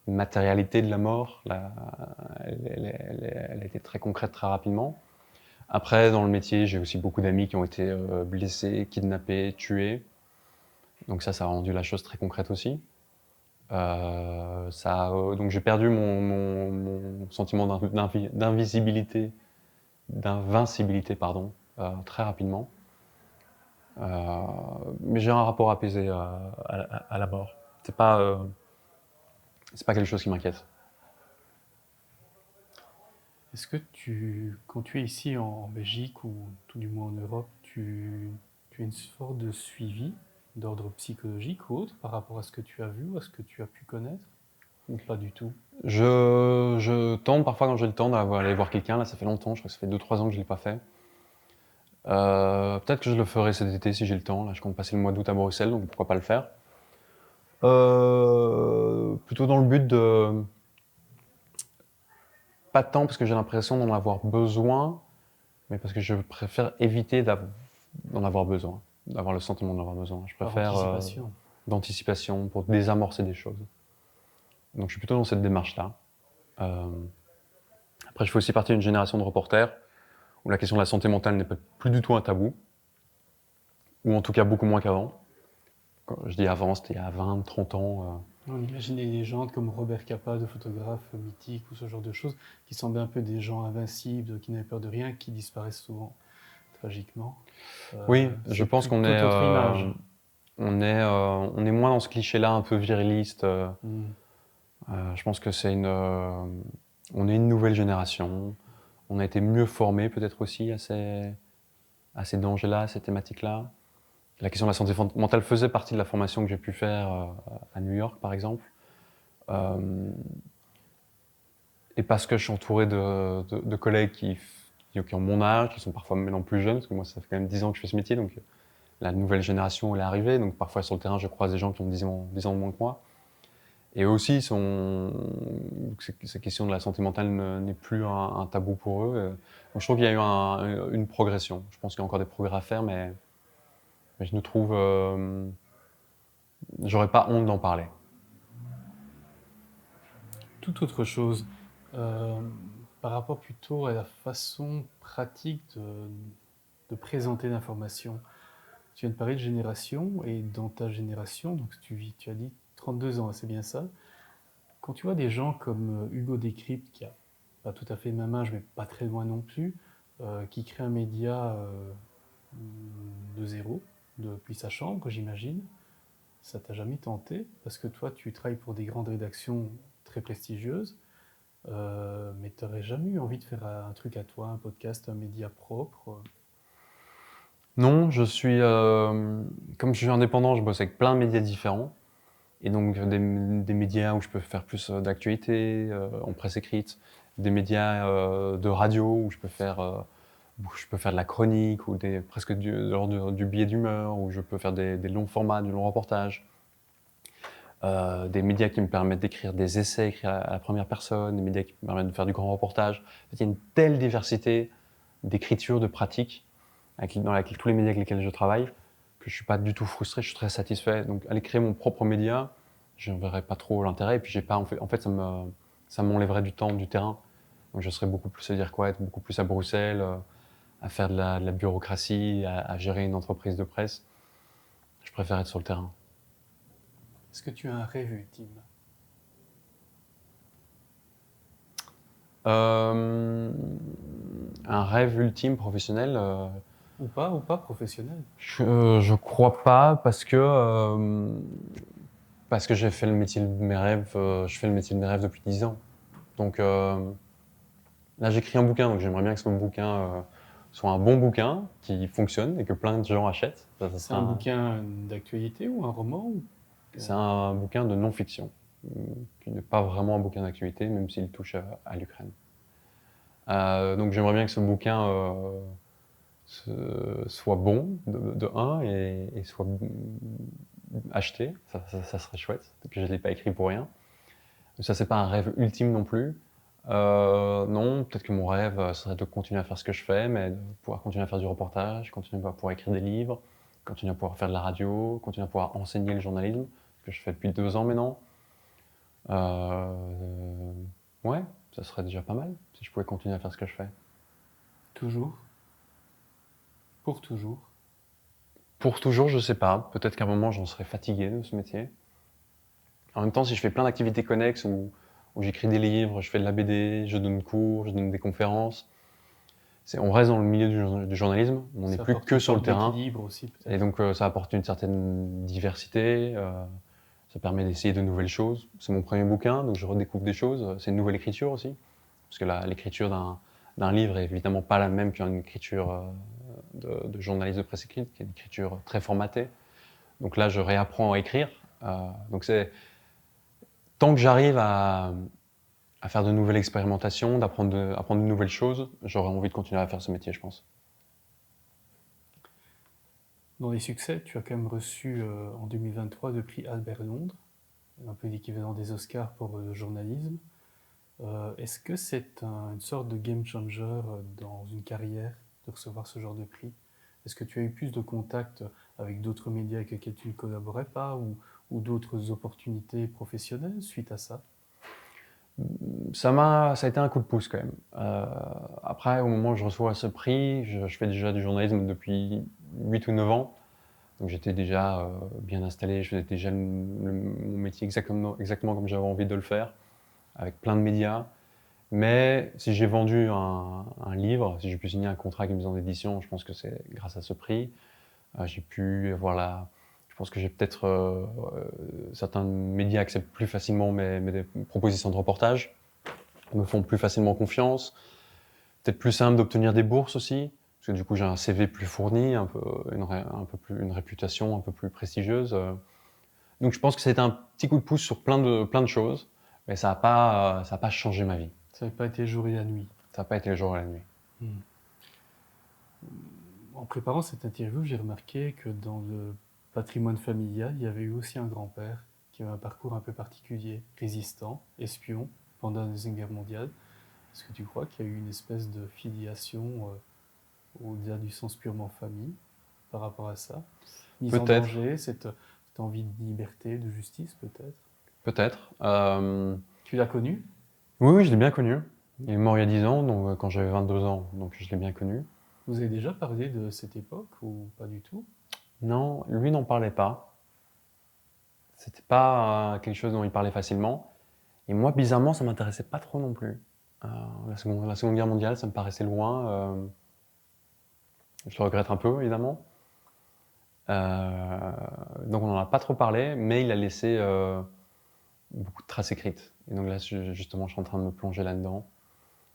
matérialité de la mort, elle a été très concrète très rapidement. Après, dans le métier, j'ai aussi beaucoup d'amis qui ont été blessés, kidnappés, tués. Donc ça a rendu la chose très concrète aussi. Donc j'ai perdu mon sentiment d'invincibilité, pardon, très rapidement. Mais j'ai un rapport apaisé à la mort. C'est pas quelque chose qui m'inquiète. Est-ce que quand tu es ici en Belgique ou tout du moins en Europe, tu as une sorte de suivi d'ordre psychologique ou autre par rapport à ce que tu as vu ou à ce que tu as pu connaître? Ou pas du tout? Je tente parfois quand j'ai le temps d'aller voir quelqu'un. Là, ça fait longtemps, je crois que ça fait 2-3 ans que je l'ai pas fait. Peut-être que je le ferai cet été si j'ai le temps. Là, je compte passer le mois d'août à Bruxelles, donc pourquoi pas le faire. Plutôt dans le but de... Pas tant parce que j'ai l'impression d'en avoir besoin, mais parce que je préfère éviter d'en avoir besoin, d'avoir le sentiment d'en avoir besoin. Je Par préfère anticipation. d'anticipation pour désamorcer des choses. Donc je suis plutôt dans cette démarche-là. Euh, Après, je fais aussi partie d'une génération de reporters où la question de la santé mentale n'est plus du tout un tabou, ou en tout cas beaucoup moins qu'avant. Quand je dis avant, c'était il y a 20, 30 ans. On imagine des légendes comme Robert Capa, de photographe mythique ou ce genre de choses, qui semblaient un peu des gens invincibles, qui n'avaient peur de rien, qui disparaissent souvent tragiquement. Oui, je C'est pense qu'on toute autre image. on est moins dans ce cliché-là un peu viriliste. Hmm. Je pense que on est une nouvelle génération. On a été mieux formés peut-être aussi à ces dangers-là, à ces thématiques-là. La question de la santé mentale faisait partie de la formation que j'ai pu faire à New York, par exemple. Euh, et parce que je suis entouré de collègues qui ont mon âge, qui sont parfois maintenant plus jeunes, parce que moi, ça fait quand même 10 ans que je fais ce métier, donc la nouvelle génération, elle est arrivée. Donc parfois sur le terrain, je croise des gens qui ont 10 ans de moins que moi. Et eux aussi, cette question de la santé mentale n'est plus un tabou pour eux. Donc je trouve qu'il y a eu une progression. Je pense qu'il y a encore des progrès à faire, mais je nous trouve... j'aurais pas honte d'en parler. Tout autre chose. Euh, Par rapport plutôt à la façon pratique de présenter l'information. Tu viens de parler de génération, et dans ta génération, donc tu as dit 32 ans, c'est bien ça. Quand tu vois des gens comme Hugo Décrypte, qui a pas tout à fait le même âge, mais pas très loin non plus, qui crée un média de zéro, depuis sa chambre, j'imagine, ça t'a jamais tenté? Parce que toi, tu travailles pour des grandes rédactions très prestigieuses, mais tu n'aurais jamais eu envie de faire un truc à toi, un podcast, un média propre? Non, comme je suis indépendant, je bosse avec plein de médias différents. Et donc des médias où je peux faire plus d'actualité, en presse écrite, des médias de radio où je peux faire de la chronique ou presque de l'ordre du billet d'humeur, où je peux faire des longs formats, du long reportage. Des médias qui me permettent d'écrire des essais écrits à la première personne, des médias qui me permettent de faire du grand reportage. En fait, il y a une telle diversité d'écriture, de pratique, dans laquelle tous les médias avec lesquels je travaille, que je suis pas du tout frustré, je suis très satisfait. Donc aller créer mon propre média, je ne verrais pas trop l'intérêt. Et puis j'ai pas, en fait, ça m'enlèverait du temps, du terrain. Donc je serais beaucoup plus à dire quoi, être beaucoup plus à Bruxelles, à faire de la bureaucratie, à gérer une entreprise de presse. Je préfère être sur le terrain. Est-ce que tu as un rêve ultime? Euh, un rêve ultime professionnel, Ou pas professionnel? je crois pas parce que j'ai fait le métier de mes rêves, je fais le métier de mes rêves depuis 10 ans. Donc là, j'écris un bouquin, donc j'aimerais bien que ce bouquin soit un bon bouquin qui fonctionne et que plein de gens achètent. Ça C'est sera un bouquin d'actualité ou un roman c'est un bouquin de non-fiction, qui n'est pas vraiment un bouquin d'actualité, même s'il touche à l'Ukraine. Donc j'aimerais bien que ce bouquin soit bon, de un, et soit acheté. Ça serait chouette, que je ne l'ai pas écrit pour rien. Ça, c'est pas un rêve ultime non plus. Non, peut-être que mon rêve, ce serait de continuer à faire ce que je fais, mais de pouvoir continuer à faire du reportage, continuer à pouvoir écrire des livres, continuer à pouvoir faire de la radio, continuer à pouvoir enseigner le journalisme, ce que je fais depuis 2 ans maintenant. Euh, ouais, ça serait déjà pas mal si je pouvais continuer à faire ce que je fais. Toujours? Pour toujours? Pour toujours, je sais pas. Peut-être qu'à un moment, j'en serais fatigué de ce métier. En même temps, si je fais plein d'activités connexes où j'écris des livres, je fais de la BD, je donne cours, je donne des conférences, on reste dans le milieu du journalisme, on n'est Ça plus apporte que une sur le sorte terrain. d'équilibre aussi, Et peut-être. donc, ça apporte une certaine diversité, ça permet d'essayer de nouvelles choses. C'est mon premier bouquin, donc je redécouvre des choses. C'est une nouvelle écriture aussi, parce que l'écriture d'un livre est évidemment pas la même qu'une écriture de journaliste de presse écrite, qui est une écriture très formatée. Donc là, je réapprends à écrire. Donc tant que j'arrive à faire de nouvelles expérimentations, apprendre de nouvelles choses, j'aurais envie de continuer à faire ce métier, je pense. Dans les succès, tu as quand même reçu en 2023 le prix Albert Londres, un peu l'équivalent des Oscars pour le journalisme. Est-ce que c'est une sorte de game changer dans une carrière de recevoir ce genre de prix? Est-ce que tu as eu plus de contacts avec d'autres médias avec lesquels tu ne collaborais pas ou d'autres opportunités professionnelles suite à ça? Ça a été un coup de pouce quand même. Après, au moment où je reçois ce prix, je fais déjà du journalisme depuis 8 ou 9 ans. Donc j'étais déjà bien installé, je faisais déjà mon métier exactement comme j'avais envie de le faire, avec plein de médias. Mais si j'ai vendu un livre, si j'ai pu signer un contrat avec une maison d'édition, je pense que c'est grâce à ce prix. J'ai pu avoir je pense que j'ai peut-être certains médias acceptent plus facilement mes propositions de reportage, me font plus facilement confiance. Peut-être plus simple d'obtenir des bourses aussi, parce que du coup j'ai un CV plus fourni, une réputation un peu plus prestigieuse. Donc je pense que c'était un petit coup de pouce sur plein de choses, mais ça a pas changé ma vie. Ça n'avait pas été le jour et la nuit. Ça n'a pas été le jour et la nuit. Hmm. En préparant cette interview, j'ai remarqué que dans le patrimoine familial, il y avait eu aussi un grand-père qui avait un parcours un peu particulier, résistant, espion pendant la Deuxième Guerre mondiale. Est-ce que tu crois qu'il y a eu une espèce de filiation au-delà du sens purement famille par rapport à ça? Mise en Peut-être, danger, cette envie de liberté, de justice peut-être? peut-être. Tu l'as connu? Oui, oui, je l'ai bien connu. Il est mort il y a 10 ans, donc quand j'avais 22 ans, donc je l'ai bien connu. Vous avez déjà parlé de cette époque ou pas du tout? Non, lui n'en parlait pas. C'était pas quelque chose dont il parlait facilement. Et moi, bizarrement, ça m'intéressait pas trop non plus. La Seconde Guerre mondiale, ça me paraissait loin. Je le regrette un peu, évidemment. Euh, donc on n'en a pas trop parlé, mais il a laissé beaucoup de traces écrites. Et donc là, justement, je suis en train de me plonger là-dedans.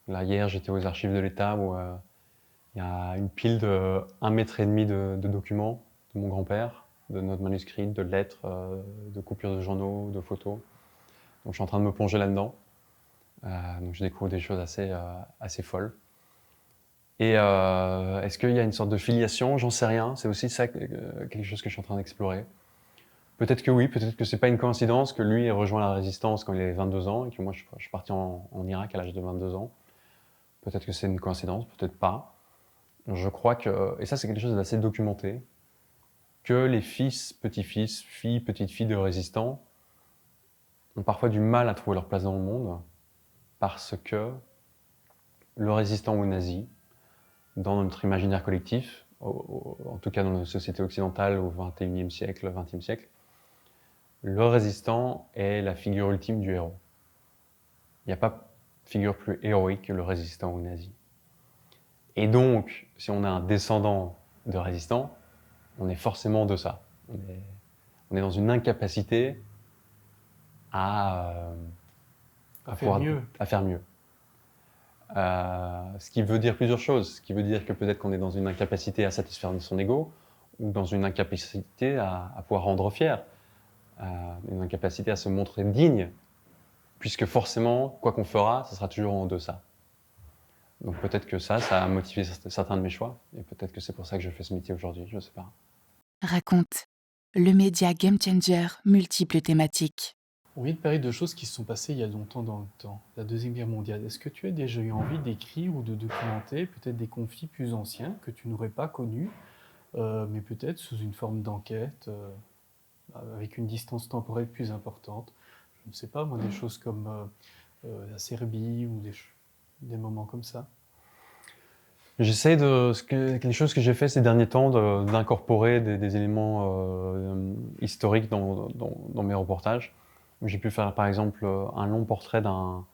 Là, hier, j'étais aux archives de l'État où il y a une pile de 1,5 mètre de documents de mon grand-père, de notes manuscrites, de lettres, de coupures de journaux, de photos. Donc je suis en train de me plonger là-dedans. Donc je découvre des choses assez folles. Et est-ce qu'il y a une sorte de filiation? J'en sais rien. C'est aussi ça, quelque chose que je suis en train d'explorer. Peut-être que oui, peut-être que c'est pas une coïncidence que lui ait rejoint la résistance quand il avait 22 ans et que moi je suis parti en Irak à l'âge de 22 ans. Peut-être que c'est une coïncidence, peut-être pas. Je crois que, et ça c'est quelque chose d'assez documenté, que les fils, petits-fils, filles, petites-filles de résistants ont parfois du mal à trouver leur place dans le monde parce que le résistant aux nazis, dans notre imaginaire collectif, en tout cas dans nos sociétés occidentales au XXIe siècle, XXe siècle, le résistant est la figure ultime du héros. Il n'y a pas de figure plus héroïque que le résistant aux nazis. Et donc, si on a un descendant de résistant, on est forcément de ça. On est dans une incapacité à faire mieux. à faire mieux. Ce qui veut dire plusieurs choses. Ce qui veut dire que peut-être qu'on est dans une incapacité à satisfaire son ego, ou dans une incapacité à pouvoir rendre fier, une incapacité à se montrer digne, puisque forcément, quoi qu'on fera, ça sera toujours en deçà. Donc peut-être que ça a motivé certains de mes choix, et peut-être que c'est pour ça que je fais ce métier aujourd'hui, je ne sais pas. Raconte. Le média Game Changer, multiples thématiques. On vient de parler de choses qui se sont passées il y a longtemps dans le temps, la Deuxième Guerre mondiale. Est-ce que tu as déjà eu envie d'écrire ou de documenter peut-être des conflits plus anciens que tu n'aurais pas connus, mais peut-être sous une forme d'enquête, avec une distance temporelle plus importante? Je ne sais pas, moi, des choses comme la Serbie ou des moments comme ça. J'essaie les choses que j'ai fait ces derniers temps, d'incorporer des éléments historiques dans mes reportages. J'ai pu faire par exemple un long portrait d'un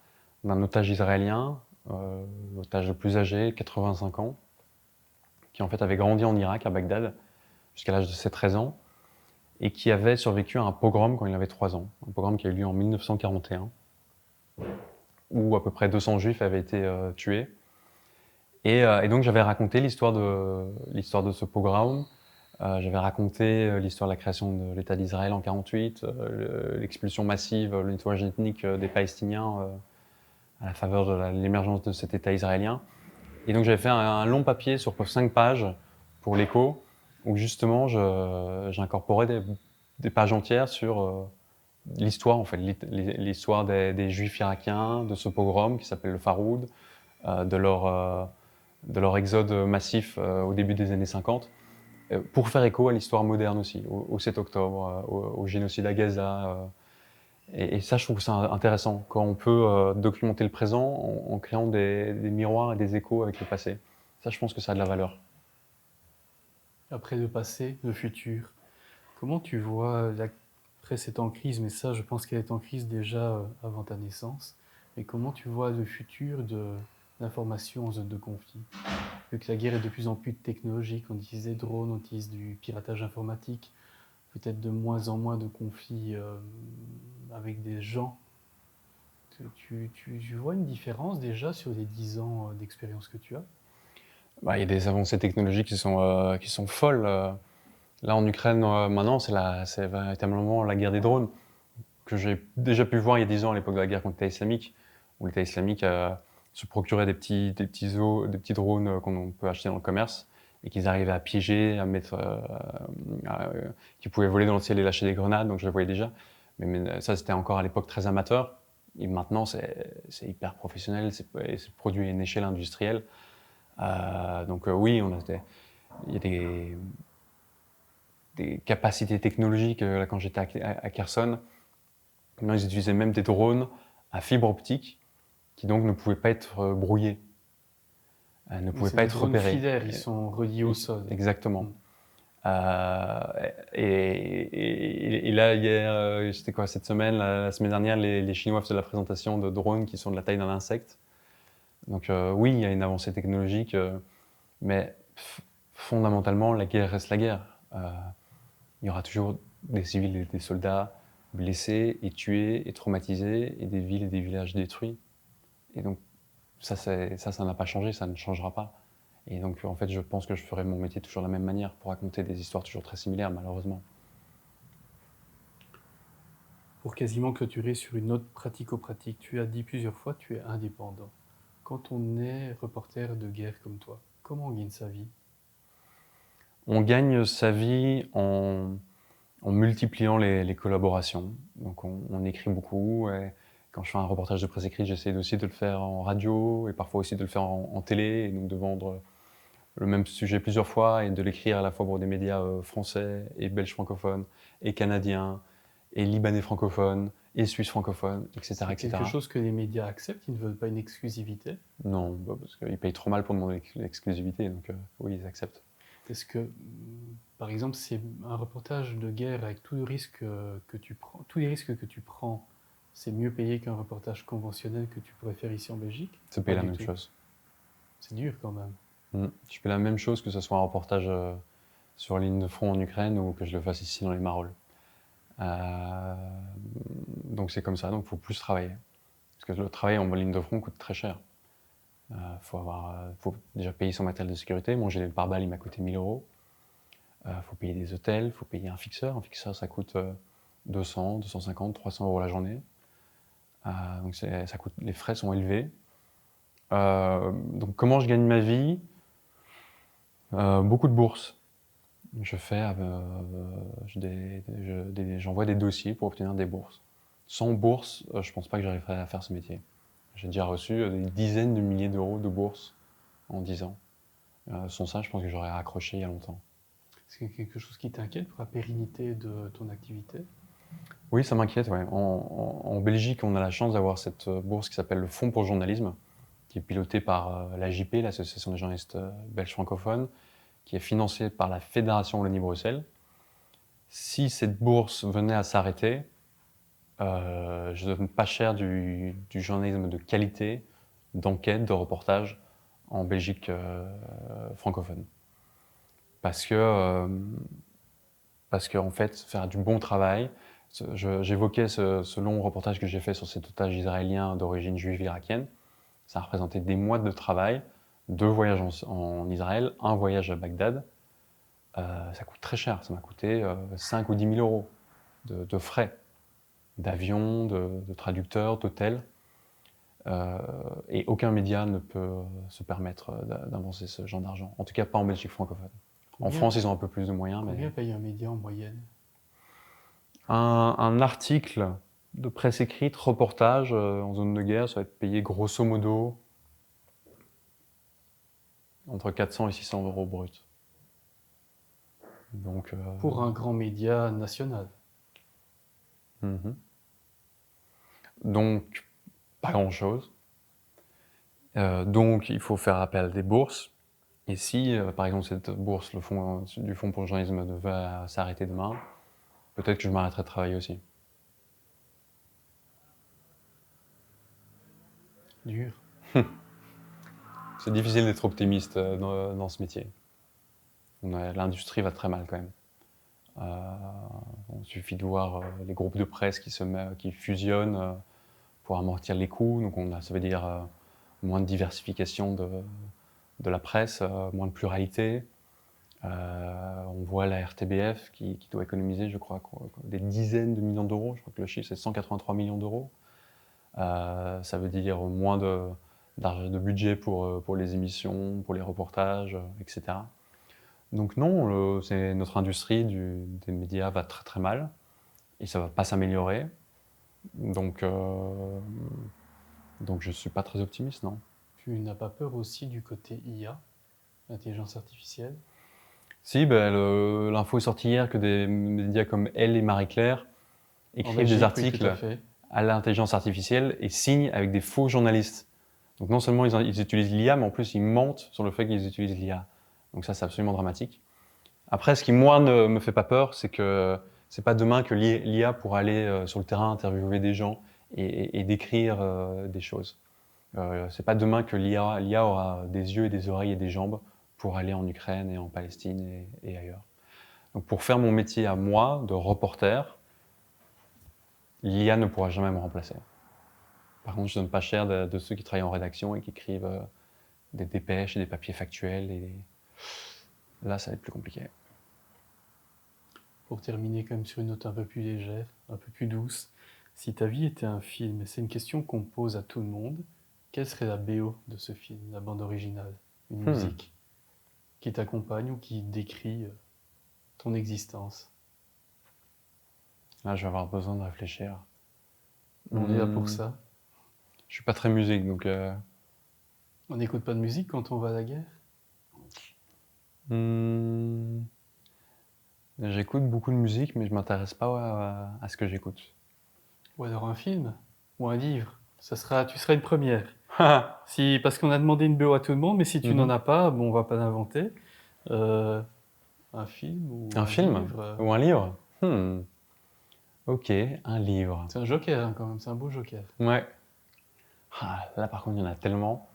otage israélien, l'otage le plus âgé, 85 ans, qui en fait avait grandi en Irak, à Bagdad, jusqu'à l'âge de ses 13 ans, et qui avait survécu à un pogrom quand il avait 3 ans. Un pogrom qui a eu lieu en 1941, où à peu près 200 juifs avaient été tués. Et donc j'avais raconté l'histoire de ce pogrom. J'avais raconté l'histoire de la création de l'État d'Israël en 1948, l'expulsion massive, le nettoyage ethnique des Palestiniens à la faveur de l'émergence de cet État israélien. Et donc j'avais fait un long papier sur 5 pages pour l'Écho, où justement j'incorporais des pages entières sur l'histoire, en fait, l'histoire des Juifs irakiens, de ce pogrom qui s'appelle le Faroud, de leur exode massif au début des années 50, pour faire écho à l'histoire moderne aussi, au 7 octobre, au génocide à Gaza. Et ça, je trouve ça intéressant, quand on peut documenter le présent en créant des miroirs et des échos avec le passé. Ça, je pense que ça a de la valeur. Après le passé, le futur, comment tu vois, après c'est en crise, mais ça je pense qu'elle est en crise déjà avant ta naissance, mais comment tu vois le futur de l'information en zone de conflit? Vu que la guerre est de plus en plus technologique, on utilise des drones, on utilise du piratage informatique, peut-être de moins en moins de conflits avec des gens. Tu vois une différence déjà sur les 10 ans d'expérience que tu as? Bah, il y a des avancées technologiques qui sont folles. Là, en Ukraine, maintenant, c'est véritablement la guerre des drones, que j'ai déjà pu voir il y a 10 ans, à l'époque de la guerre contre l'État islamique, où l'État islamique se procurait des petits drones qu'on peut acheter dans le commerce, et qu'ils arrivaient à piéger, qui pouvaient voler dans le ciel et lâcher des grenades, donc je le voyais déjà. Mais ça, c'était encore à l'époque très amateur. Et maintenant, c'est hyper professionnel, c'est produit à une échelle industrielle. Donc oui, il y a des capacités technologiques. Là, quand j'étais à Kherson, maintenant, ils utilisaient même des drones à fibre optique qui donc ne pouvaient pas être brouillés, ne pouvaient C'est pas des être drones repérés. filaires, ils sont reliés au sol. Exactement. Mm. Et là, hier, c'était quoi cette semaine, la semaine dernière, les Chinois faisaient la présentation de drones qui sont de la taille d'un insecte. Donc oui, il y a une avancée technologique, mais fondamentalement, la guerre reste la guerre. Il y aura toujours des civils et des soldats blessés et tués et traumatisés, et des villes et des villages détruits. Et donc ça n'a pas changé, ça ne changera pas. Et donc en fait, je pense que je ferai mon métier toujours de la même manière, pour raconter des histoires toujours très similaires, malheureusement. Pour quasiment clôturer sur une note pratico-pratique, tu as dit plusieurs fois que tu es indépendant. Quand on est reporter de guerre comme toi, comment on gagne sa vie? On gagne sa vie en multipliant les collaborations. Donc on écrit beaucoup. Et quand je fais un reportage de presse écrite, j'essaie aussi de le faire en radio et parfois aussi de le faire en télé, et donc de vendre le même sujet plusieurs fois et de l'écrire à la fois pour des médias français et belges francophones et canadiens et libanais francophones et suisses francophones, etc. C'est quelque etc. chose que les médias acceptent, ils ne veulent pas une exclusivité. Non, parce qu'ils payent trop mal pour demander l'exclusivité, donc oui, ils acceptent. Est-ce que, par exemple, c'est un reportage de guerre avec tout le risque que tu prends, tous les risques que tu prends, c'est mieux payé qu'un reportage conventionnel que tu pourrais faire ici en Belgique? C'est Pas payer la du même tout. chose. C'est dur quand même. Je fais la même chose que ce soit un reportage sur ligne de front en Ukraine ou que je le fasse ici dans les Marolles. Donc c'est comme ça, donc il faut plus travailler. Parce que le travail en ligne de front coûte très cher. Faut déjà payer son matériel de sécurité. Mon gilet de pare-balles, il m'a coûté 1 000 euros. Faut payer des hôtels, faut payer un fixeur. Un fixeur, ça coûte 200, 250, 300 euros la journée. Donc les frais sont élevés. Donc comment je gagne ma vie? Beaucoup de bourses. J'envoie des dossiers pour obtenir des bourses. Sans bourse, je pense pas que j'arriverais à faire ce métier. J'ai déjà reçu des dizaines de milliers d'euros de bourse en 10 ans. Sans ça, je pense que j'aurais raccroché il y a longtemps. Est-ce qu'il y a quelque chose qui t'inquiète pour la pérennité de ton activité? Oui, ça m'inquiète, ouais. En Belgique, on a la chance d'avoir cette bourse qui s'appelle le Fonds pour le journalisme, qui est pilotée par l'AJP, l'Association des journalistes belges francophones, qui est financée par la Fédération Wallonie-Bruxelles. Si cette bourse venait à s'arrêter, je donne pas cher du journalisme de qualité, d'enquête, de reportage en Belgique francophone. Parce que en fait, faire du bon travail, j'évoquais ce long reportage que j'ai fait sur cet otage israélien d'origine juive irakienne. Ça a représenté des mois de travail, 2 voyages en Israël, 1 voyage à Bagdad. Ça coûte très cher, ça m'a coûté 5 ou 10 000 euros de frais, d'avion, de traducteurs, d'hôtel. Et aucun média ne peut se permettre d'avancer ce genre d'argent. En tout cas, pas en Belgique francophone. En France, ils ont un peu plus de moyens. Combien paye un média en moyenne? Un article de presse écrite, reportage en zone de guerre, ça va être payé grosso modo entre 400 et 600 euros brut. Donc, Pour un grand média national. Donc, pas grand-chose. Donc, il faut faire appel à des bourses. Et si, par exemple, cette bourse, du Fonds pour le journalisme devait s'arrêter demain, peut-être que je m'arrêterai de travailler aussi. Dur. C'est difficile d'être optimiste dans ce métier. L'industrie va très mal quand même. Il suffit de voir les groupes de presse qui fusionnent pour amortir les coûts. Donc ça veut dire moins de diversification de la presse, moins de pluralité. On voit la RTBF qui doit économiser, je crois, des dizaines de millions d'euros. Je crois que le chiffre, c'est 183 millions d'euros. Ça veut dire moins de budget pour les émissions, pour les reportages, etc. Donc non, notre industrie des médias va très très mal et ça va pas s'améliorer. Donc je suis pas très optimiste, non. Tu n'as pas peur aussi du côté IA, intelligence artificielle? Si, l'info est sortie hier que des médias comme Elle et Marie-Claire écrivent Belgique, des oui, tout à articles fait. à l'intelligence artificielle et signent avec des faux journalistes. Donc non seulement ils utilisent l'IA, mais en plus ils mentent sur le fait qu'ils utilisent l'IA. Donc ça, c'est absolument dramatique. Après, ce qui, moi, ne me fait pas peur, c'est que c'est pas demain que l'IA pourra aller sur le terrain, interviewer des gens et décrire des choses. C'est pas demain que l'IA aura des yeux et des oreilles et des jambes pour aller en Ukraine et en Palestine et ailleurs. Donc pour faire mon métier à moi, de reporter, l'IA ne pourra jamais me remplacer. Par contre, je donne pas cher de ceux qui travaillent en rédaction et qui écrivent des dépêches et des papiers factuels. Et là, ça va être plus compliqué. Pour terminer quand même sur une note un peu plus légère, un peu plus douce, si ta vie était un film, et c'est une question qu'on pose à tout le monde, quelle serait la BO de ce film, la bande originale, une musique qui t'accompagne ou qui décrit ton existence? Là, je vais avoir besoin de réfléchir. On est là pour ça. Je suis pas très musique, donc... On n'écoute pas de musique quand on va à la guerre? J'écoute beaucoup de musique, mais je m'intéresse pas à ce que j'écoute. Ou alors un film? Ou un livre? Tu seras une première. Parce qu'on a demandé une BO à tout le monde, mais si tu n'en as pas, bon, on va pas l'inventer. Un film ou un film livre? Ou un livre Ok, un livre. C'est un joker hein, quand même, c'est un beau joker. Ouais. Là, par contre, il y en a tellement.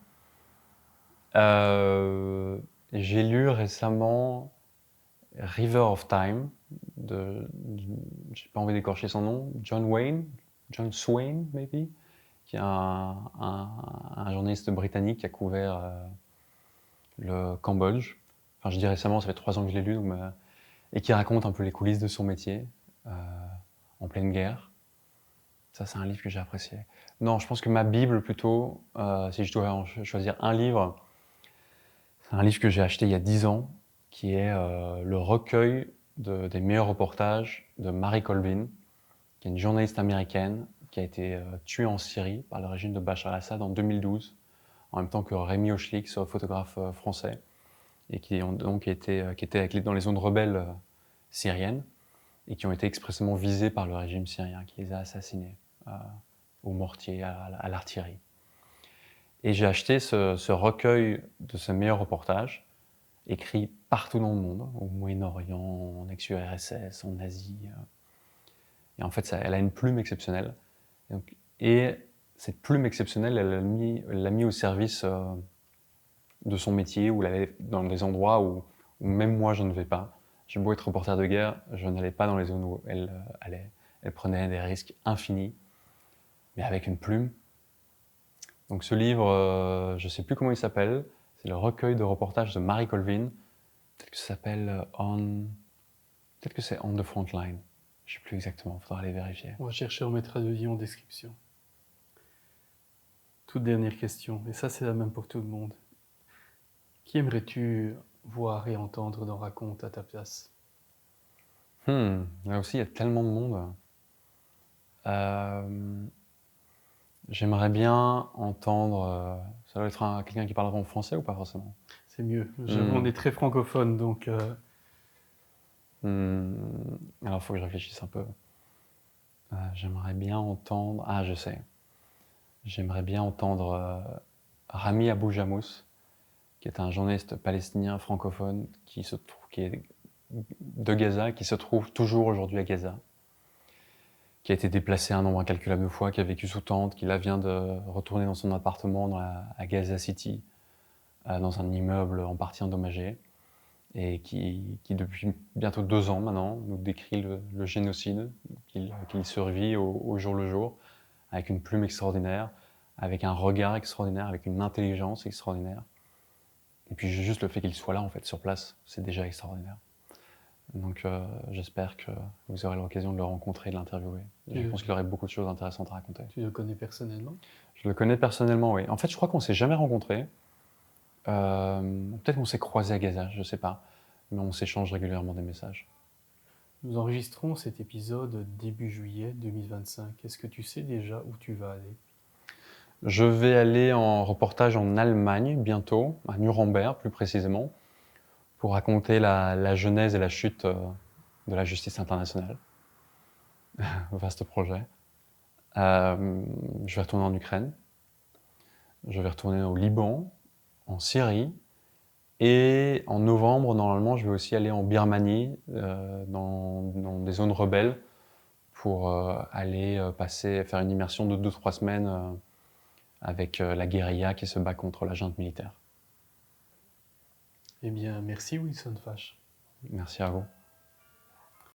J'ai lu récemment River of Time, j'ai pas envie d'écorcher son nom, John Swain, maybe, qui est un journaliste britannique qui a couvert le Cambodge. Enfin, je dis récemment, ça fait 3 ans que je l'ai lu, et qui raconte un peu les coulisses de son métier en pleine guerre. Ça, c'est un livre que j'ai apprécié. Non, je pense que ma Bible, plutôt, si je dois choisir un livre, c'est un livre que j'ai acheté il y a 10 ans, qui est le recueil des meilleurs reportages de Mary Colvin, qui est une journaliste américaine qui a été tué en Syrie par le régime de Bachar al-Assad en 2012, en même temps que Rémi Hochlik, ce photographe français, et qui ont donc qui étaient dans les zones rebelles syriennes, et qui ont été expressément visés par le régime syrien, qui les a assassinés au mortier, à l'artillerie. Et j'ai acheté ce recueil de ces meilleurs reportages, écrits partout dans le monde, au Moyen-Orient, en ex-URSS, en Asie. Et en fait, elle a une plume exceptionnelle. Et cette plume exceptionnelle, elle l'a mis au service de son métier, ou dans des endroits où même moi je ne vais pas. J'ai beau être reporter de guerre, je n'allais pas dans les zones où elle allait. Elle prenait des risques infinis, mais avec une plume. Donc ce livre, je ne sais plus comment il s'appelle, c'est le recueil de reportages de Marie Colvin. Peut-être que ça s'appelle peut-être que c'est On the Front Line. Je ne sais plus exactement, il faudra aller vérifier. On va chercher, on mettra le lien en description. Toute dernière question, et ça c'est la même pour tout le monde. Qui aimerais-tu voir et entendre dans Raconte à ta place? Là aussi, il y a tellement de monde. J'aimerais bien entendre... ça doit être quelqu'un qui parlera en français ou pas forcément? C'est mieux. On est très francophone, donc... Alors, il faut que je réfléchisse un peu. J'aimerais bien entendre... Ah, je sais. J'aimerais bien entendre Rami Abou Jamous, qui est un journaliste palestinien francophone qui est de Gaza, qui se trouve toujours aujourd'hui à Gaza, qui a été déplacé un nombre incalculable de fois, qui a vécu sous tente, qui là vient de retourner dans son appartement à Gaza City, dans un immeuble en partie endommagé, et qui depuis bientôt 2 ans maintenant nous décrit le génocide qu'il survit au jour le jour, avec une plume extraordinaire, avec un regard extraordinaire, avec une intelligence extraordinaire. Et puis juste le fait qu'il soit là, en fait, sur place, c'est déjà extraordinaire. Donc j'espère que vous aurez l'occasion de le rencontrer et de l'interviewer. Je pense qu'il aurait beaucoup de choses intéressantes à raconter. Tu le connais personnellement? Je le connais personnellement, oui. En fait, je crois qu'on ne s'est jamais rencontrés. Peut-être qu'on s'est croisés à Gaza, je ne sais pas. Mais on s'échange régulièrement des messages. Nous enregistrons cet épisode début juillet 2025. Est-ce que tu sais déjà où tu vas aller? Je vais aller en reportage en Allemagne bientôt, à Nuremberg plus précisément, pour raconter la genèse et la chute de la justice internationale. Vaste projet. Je vais retourner en Ukraine. Je vais retourner au Liban, en Syrie. Et en novembre, normalement, je vais aussi aller en Birmanie, dans des zones rebelles, pour aller faire une immersion de 2-3 semaines avec la guérilla qui se bat contre la junte militaire. Eh bien, merci Wilson Fache. Merci à vous.